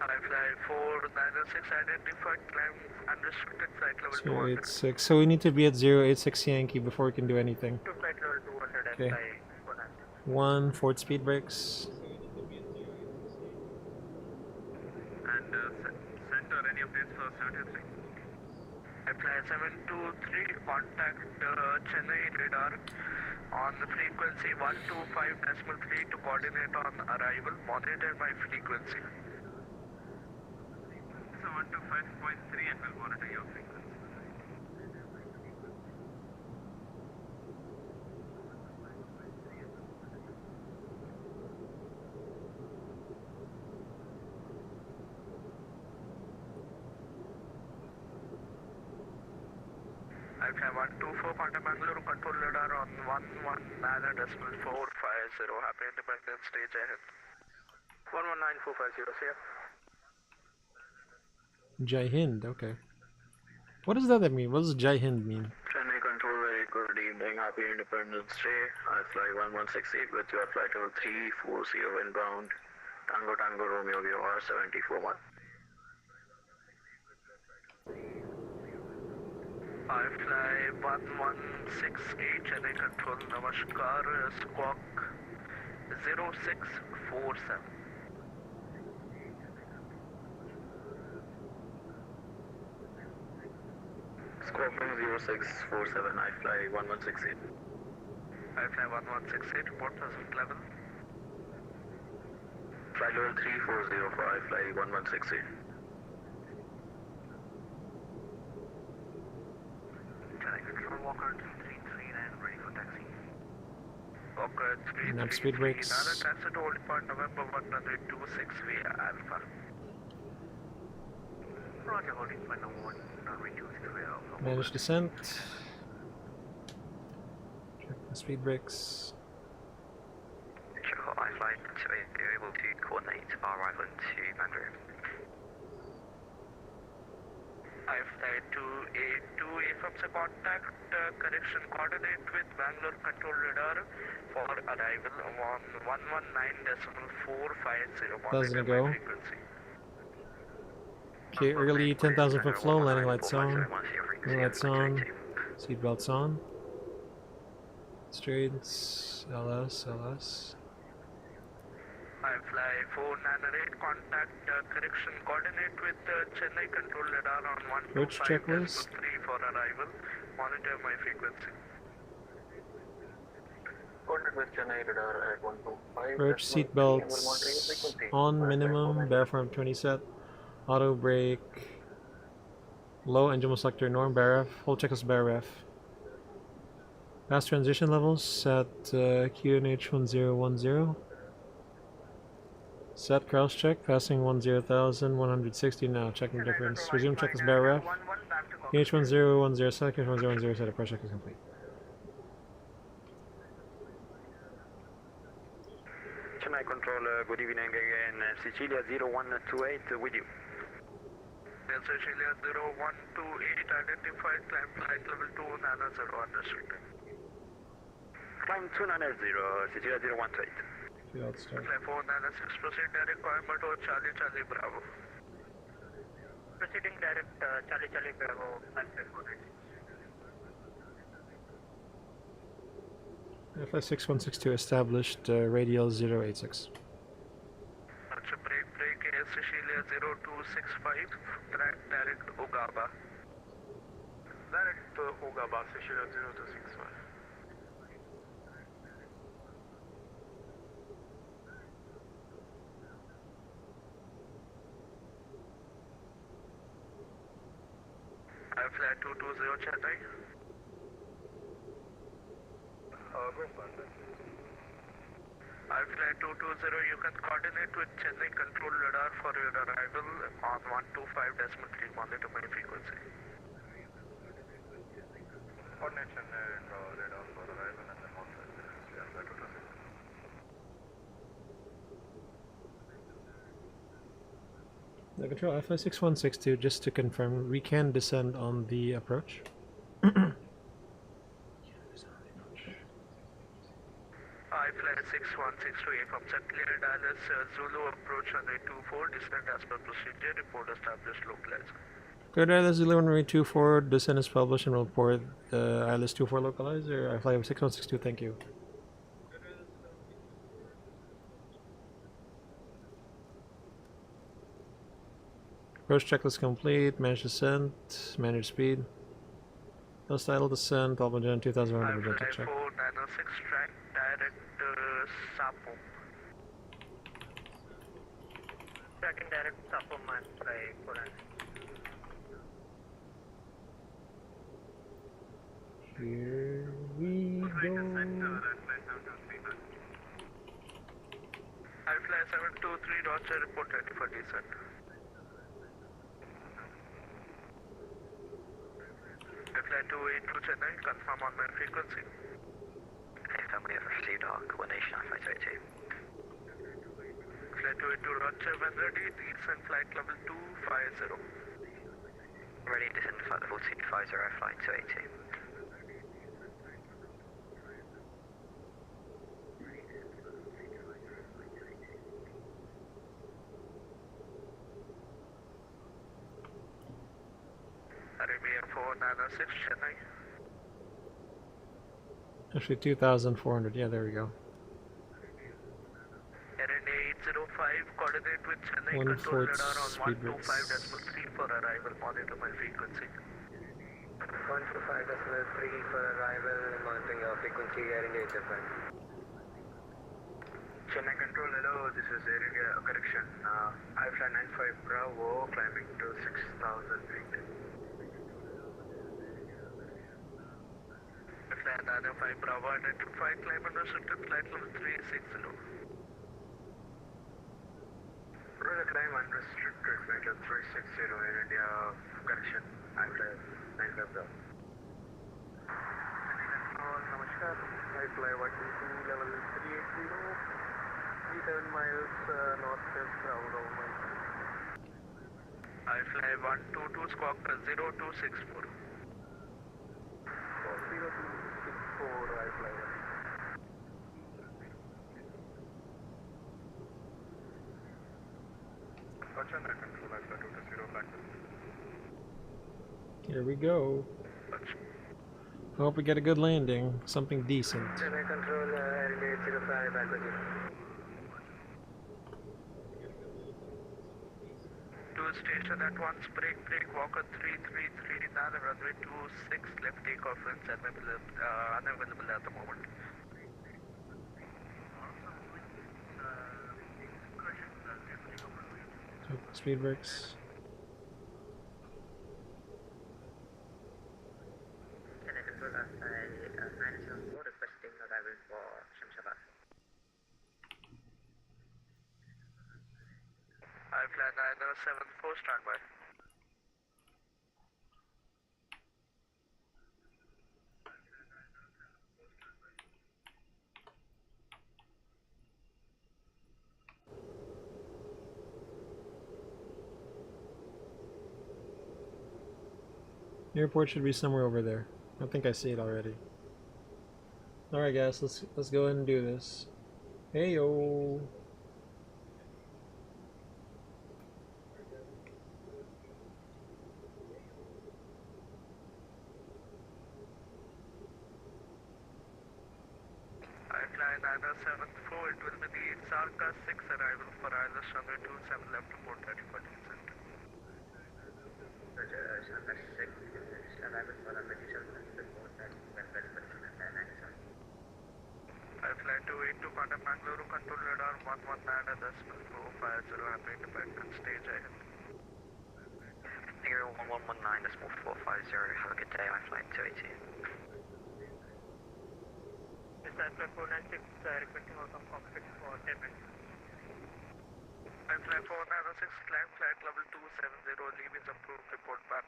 I fly 496, identified climb unrestricted flight level 200. 086, so we need to be at 086 Yankee before we can do anything. To flight level 200 Okay. and fly 496. 1, forward speed brakes. And center, any updates for 73? I fly 723, contact Chennai radar on the frequency 125.3 to coordinate on arrival, monitor my frequency. So 125.3 and we'll monitor your frequency. I fly 124, contact Mangalore, control radar on 119.450, happy Independence Day, Jai Hind. 119450, sir. Jai Hind, okay. What does that mean? What does Jai Hind mean? Chennai control, very good evening, happy Independence Day. I fly 1168 with your flight level 340 inbound. Tango Tango Romeo VOR 741. I fly 1168, Chennai control, Namaskar, squawk 0647. Squawking 0647, I fly 1168. I fly 1168, report present level. Flight level 3405, I fly 1168. Chennai control, Walker 3339, ready for taxi. Walker Nav speed 3339, brakes. taxi to hold point November 126 via Alpha. Roger, holding point number 1, runway 26 via Alpha. Manage descent. Check the speed brakes. Sure, I fly to be able to coordinate our arrival into Mangalore. I fly to A2A from the contact correction coordinate with Bangalore control radar for arrival on 119.450. Doesn't go. Okay, early 10,000 foot flow, landing lights on. Landing lights on. Seatbelts on. Straights, LS. I fly 498, contact correction coordinate with Chennai control radar on Approach 125.3 checklist. for arrival. Monitor my frequency. Coordinate Southwest Chennai radar at 125. Approach seatbelts on minimum, bear front 20 set, auto brake, low engine selector, norm bear ref, hold checklist bear ref. Fast transition levels set QNH 1010. Set cross check, passing 10,160 now, checking difference. Resume checklist bear ref. QNH 1010 set, QNH 1010 set, approach check is complete. Chennai Control, good evening again. Sicilia 0128 with you. Sicilia 0128 identified, climb flight level 2 nano 0 unrestricted. Climb 290, Sicilia 0128. Flight 4 nano 6, proceed direct Coimbatore, Charlie Charlie Bravo. Proceeding direct Charlie Charlie Bravo, FI6162 established, radial 086. Break Sicilia 0265, track direct Ugaba. Direct Ugaba, Sicilia 0265. Flight 220 Chennai. Flight 220, you can coordinate with Chennai Control Radar for your arrival on 125.3, monitor my frequency. Coordinate Chennai Radar for arrival and then 125. The control FI6162, just to confirm, we can descend on the approach. Flight 6162 from set clear Dallas Zulu approach runway 24, descend as per procedure, report established localized. Clear Dallas Zulu runway 24, descend is published and report ILS 24 localized, or I fly 6162, thank you. Approach checklist complete, manage descent, manage speed. First idle descent, Albany 2100 projected check. 496 track direct Sapo. Tracking direct Sapo man by Koran. Here we go. I fly 723 Roger, report ready for descent. Flight 282 Chennai, confirm on my frequency. Family have received our coordination on Flight 282. Flight 282 Roger, when ready, descend flight level 250. Ready to descend flight level 250, Flight 282. Arabia 496 Chennai. Actually 2,400, yeah, there we go. RNA 805, coordinate with Chennai 1 Control fourth Radar on speed brakes. 125.3 for arrival, monitor my frequency. 125.3 for arrival, monitoring your frequency, Air India 805. Chennai Control, hello, this is Air India, correction. I fly 95 Bravo, climbing to 6,000 feet. Flight 95 Bravo, identified, climb and restricted flight level 360. Roger, climb unrestricted flight level 360, Air India, correction. I fly 95 Bravo. Namaskar, I fly 122 level 380. 37 miles northwest Bravo. I fly 122 squawk 0264. 0264, I fly 1. Chennai Control, I fly 220 back. Here we go. Hope we get a good landing, something decent. Chennai Control, Air India 805, back with you. To station at once, break, Walker 333, nano runway 26, left takeoff, friends unavailable at the moment. Speed brakes. Can I control outside 974 requesting arrival for Shamshabad? I fly 974, standby. Airport should be somewhere over there. I think I see it already. Alright guys, let's go ahead and do this. Hey yo. I fly 974, it will be the Sarka 6 arrival for ILS runway 27 left to port 34 descent. Roger, Shamshabad 6 is arrival for runway 27 before that when ready for descent and 97. I fly 282, contact Mangalore, control radar 119 at decimal 450, happy independent stage ahead. Figure 1119 decimal 450, have a good day, I'm flight 280. Flight 496, requesting out of cockpit for 10 minutes. I fly 496, climb flight level 270, leave is approved, report back.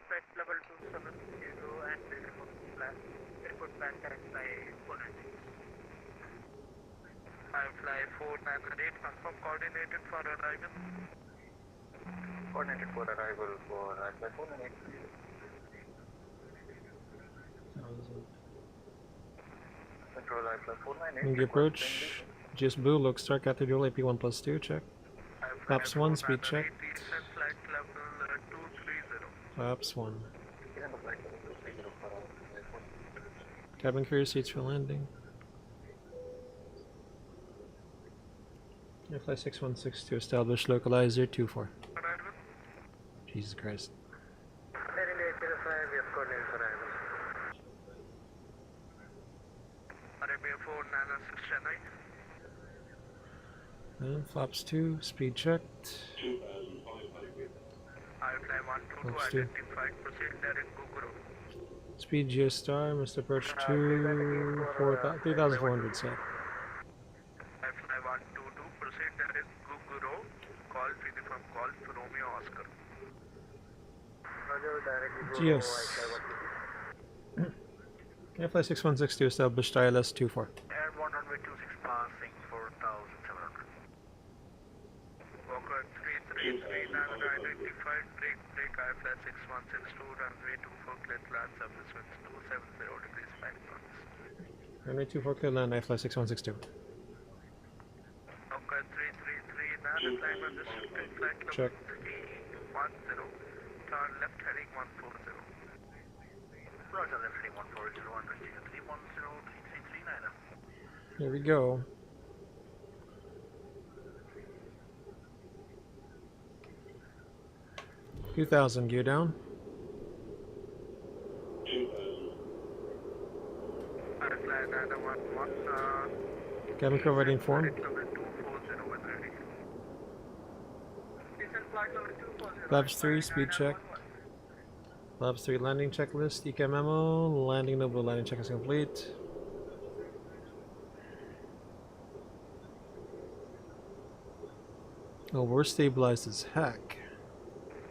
Flight level 270 and report back at fly 496. I fly 498, confirm coordinated for arrival. Coordinated for arrival for flight 498. Control I flight 498. In the approach, just blue, look start cathedral AP1+2, check. Flaps 1, speed check. Flight level 230. Flaps 1. Cabin crew seats for landing. Fly 6162 to establish localizer 24. Arrival. Jesus Christ. Heading to 805, we have coordinated for arrival. Arabia 496 Chennai. And flaps 2, speed checked. I fly 122, Flaps 2. identified, proceed direct Guguru. Speed GeoStar, must approach to 3,400 set. I fly 122, proceed direct Guguru, call PD from call to Romeo Oscar. Roger, direct Yes. Fly 6162 established ILS 24. Airborne runway 26 passing 4,700. Walker 333, identified, break, I fly 6162, runway 24, clear land surface winds 270 degrees 5 knots. Runway 24 clear land, I fly 6162. Walker 333, climb on the shifting flight level Check. 310, turn left heading 140. Roger, left heading 140, unreaching 310, 3339. Here we go. $2,000 gear down. I fly 911, Cabin crew ready informed. level 240 when ready. Descent flight level 240. Flaps 3, speed check. Flaps 3, landing checklist, EK memo, landing noble, landing check is complete. Oh, we're stabilized as heck.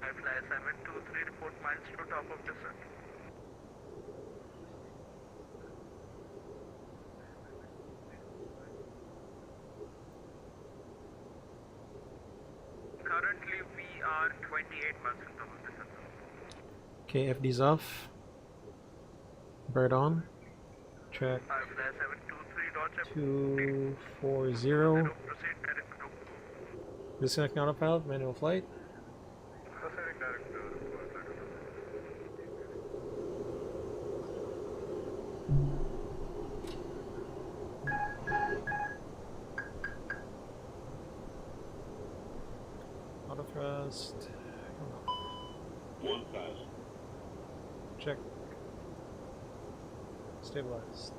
I fly 723, report miles to top of descent. Currently we are 28 miles from top of descent. Okay, FD's off. Bird on. Track I fly 723, Dodge 240. proceed direct group. Disconnect autopilot, manual flight. Proceeding direct Auto thrust. 1,000. Check. Stabilized.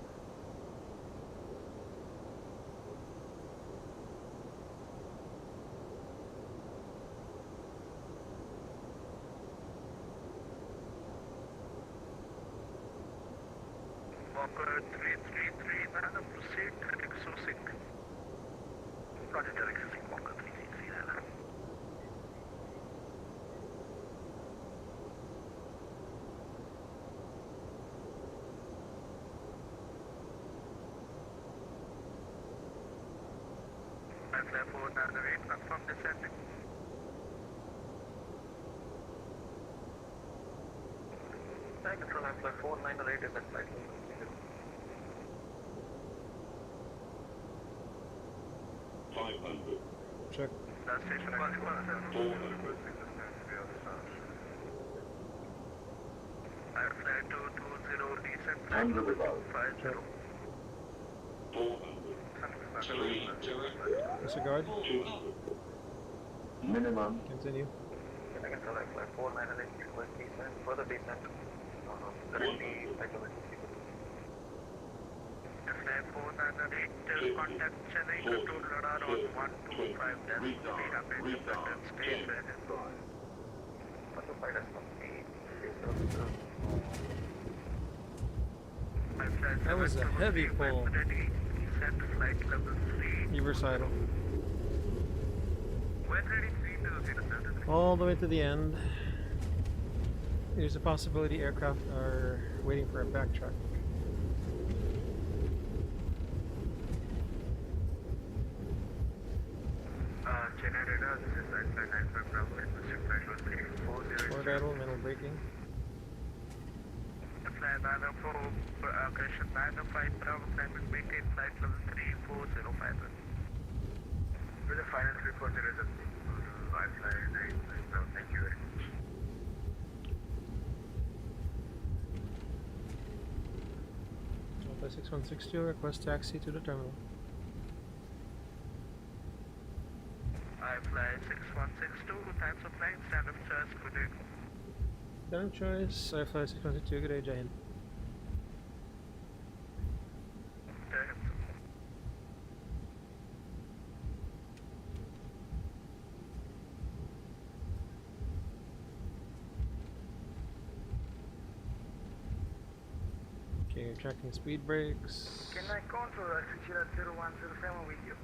Walker 333, Nana, proceed, direct sourcing. Roger, direct sourcing, Walker 333, Nana. Fly 498, confirm descending. Flight control, flight 498 is at flight level 500, Check. Last station, qualified. 400, Flight 220, descent. under the bow, 50. 400, 3 direct, Disregard. 200, minimum, Continue. Flight control, flight 498 request descent, further descent. Currently, flight level 60. Flight 498, contact Chennai, control radar on 125, speed update, acceptance, stay ready. Control flight is complete. That was a heavy pull. Descent, flight level 3. Reversidal. When ready, 320, All the way to the end. There's a possibility aircraft are waiting for a backtrack. Chennai radar, this is flight 95 Bravo, requesting flight level 340. Forward idle, middle braking. Flight 904, correction 905 Bravo, climb and maintain flight level 34050. With the final 340 is a flight 995. Thank you very much. Alpha 6162, request taxi to the terminal. I fly 6162, times of flight, standard choice, good day. Standard choice, I fly 6162, good day, Jai Hind. Okay, tracking speed brakes. Can I control Sicila 0107 with you?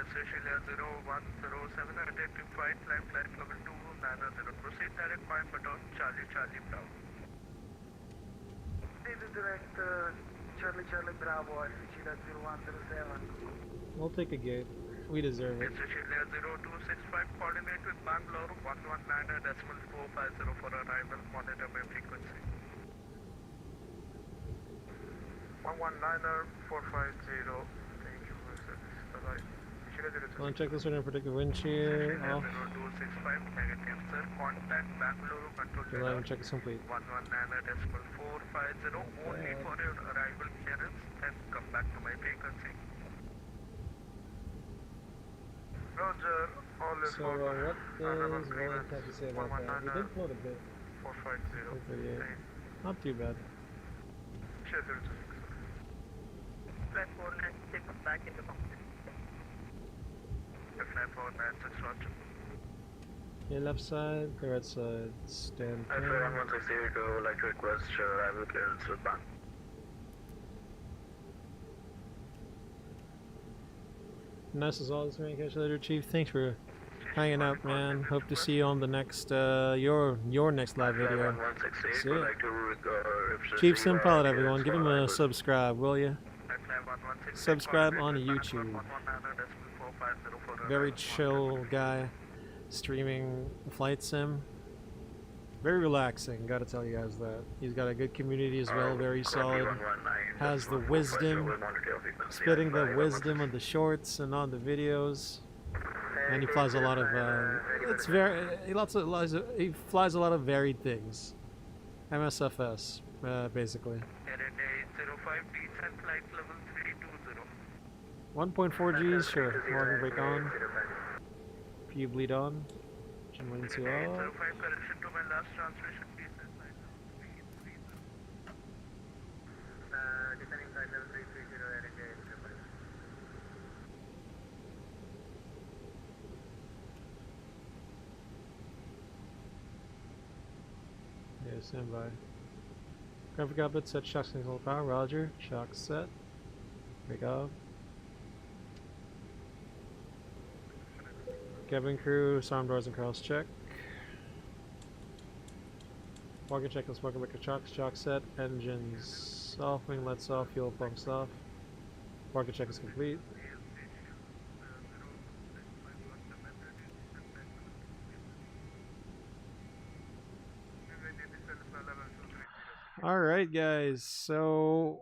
Sicilia 0107, detective flight, climb flight level 290, proceed direct point Baton, Charlie Bravo. This is direct Charlie Bravo at Sicila 0107. We'll take a gate. We deserve it. Sicilia 0265, coordinate with Mangalore 119.450 for arrival, monitor my frequency. 119.450. Thank you for service. Bye-bye. Want to check this one in predictive wind shear off. 0265, negative sir, contact Bengaluru control Okay, line check is complete. 119.450, only for your arrival clearance, and come back to my frequency. Roger, all is So what does Roland have to say about that? We did float a bit. 450. Not too bad. Share 026. Flight 496, back into company. Flight 496, roger. Your left side, the right side, stand I fly 1168, would like to request arrival clearance with bank. Nice as always, man. Catch you later, Chief. Thanks for hanging out, man. Hope to see you on the next, your next live video. 1168, See would ya. like to Chief Sim Pilot, everyone. Give him a subscribe, will you? Flight Subscribe on YouTube. Very chill guy, streaming flight sim. Very relaxing, gotta tell you guys that. He's got a good community as well, very solid. Has the wisdom, spitting the wisdom on the shorts and on the videos. And he flies a lot of, he flies a lot of varied things. MSFS, basically. 1.4 Gs, sure. Morgan brake on. P bleed on. Engine wing to off. correction to my last transmission piece. Descending flight level 330 RNJ. Okay, stand by. Graphic output set, shocks control power, roger. Shock set. Break off. Cabin crew, SARM doors and cross check. Walking checklist, walking back shock set, engines off, winglets off, fuel pumps off. Walking check is complete. Alright guys, so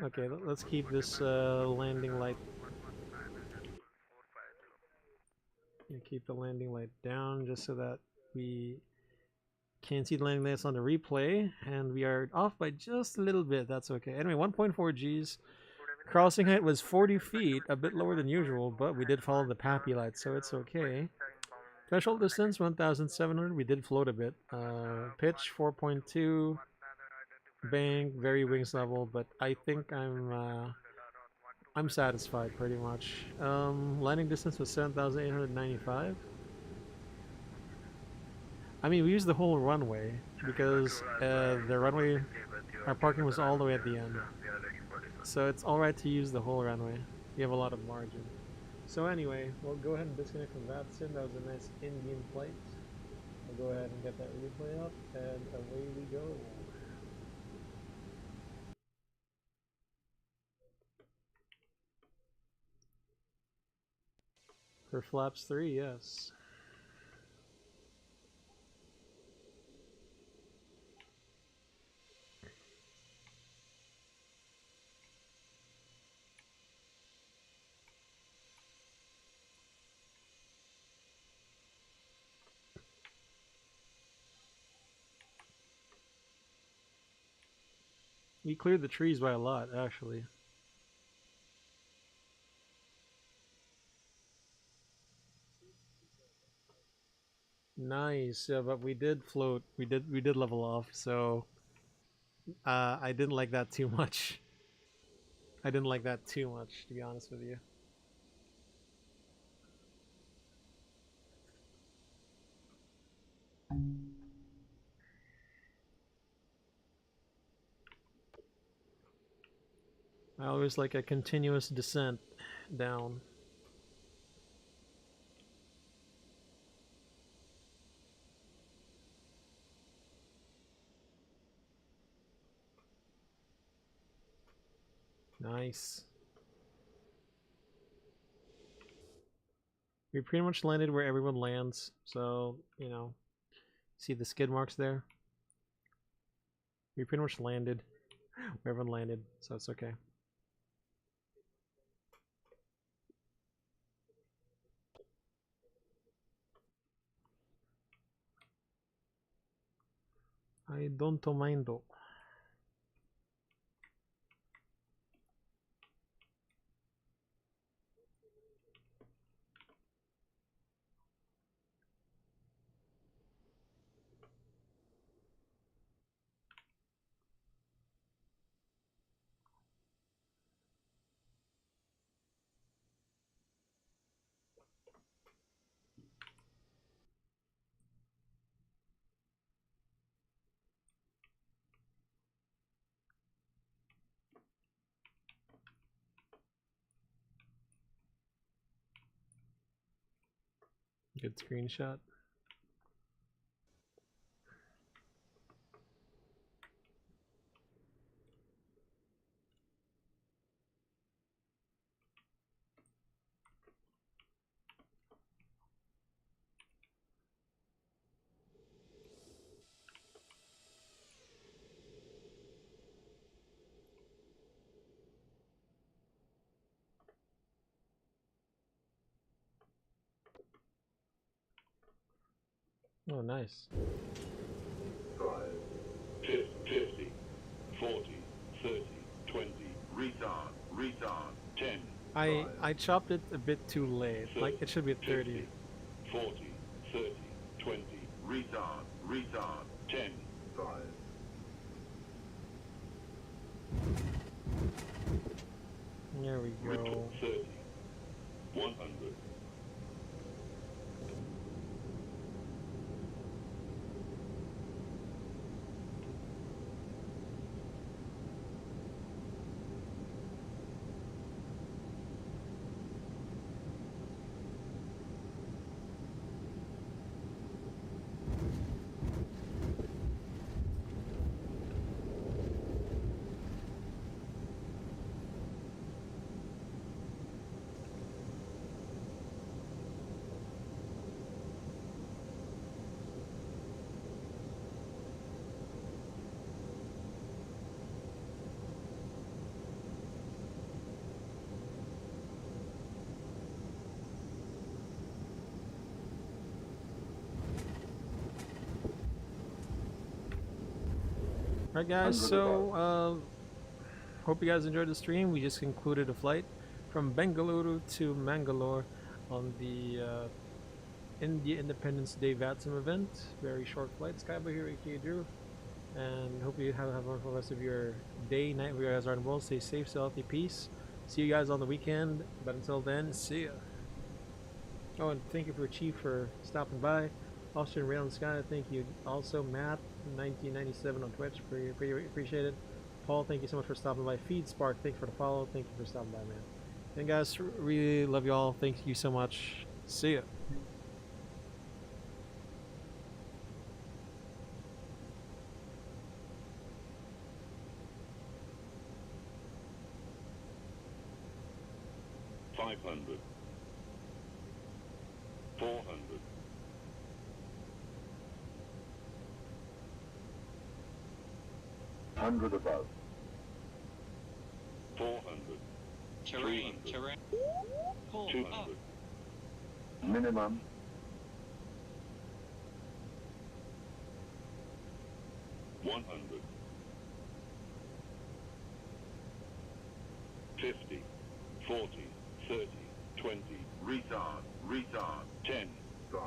okay, let's keep this landing light. Keep the landing light down just so that we can see the landing lights on the replay, and we are off by just a little bit. That's okay. Anyway, 1.4 Gs. Crossing height was 40 feet, a bit lower than usual, but we did follow the PAPI light, so it's okay. Threshold distance 1,700. We did float a bit. Pitch 4.2. Bank very wings level, but I think I'm satisfied pretty much. Landing distance was 7,895. I mean, we used the whole runway because the runway, our parking was all the way at the end. So it's alright to use the whole runway. You have a lot of margin. So anyway, we'll go ahead and disconnect from VATSIM. That was a nice Indian flight. We'll go ahead and get that replay up, and away we go. For flaps 3, yes. We cleared the trees by a lot, actually. Nice, yeah, but we did float. We did level off, so I didn't like that too much. I didn't like that too much, to be honest with you. I always like a continuous descent down. Nice. We pretty much landed where everyone lands, so, you know, see the skid marks there? We pretty much landed where everyone landed, so it's okay. I don't mind though. Good screenshot. Oh, nice. 50, 40, 30, 20, retard, 10. I chopped it a bit too late. Like, it should be at 30. 40, 30, 20, retard, 10. 5. There we go. 30, 100. Alright guys, so hope you guys enjoyed the stream. We just concluded a flight from Bengaluru to Mangalore on the India Independence Day VATSIM event. Very short flight. SkyBloo here, aka Drew. And hope you have a wonderful rest of your day, night, where you guys are in the world. Stay safe, stay healthy, peace. See you guys on the weekend. But until then, see ya. Oh, and thank you for Chief for stopping by. Austrian Rail and Sky, thank you. Also, Matt, 1997 on Twitch, appreciate it. Paul, thank you so much for stopping by. Feed Spark, thank you for the follow. Thank you for stopping by, man. And guys, really love you all. Thank you so much. See ya. $500, $400, $100 above, $400, Terrain, 200, terrain. Pull 200, up. minimum, 100, 50, 40, 30, 20, retard, 10, 5.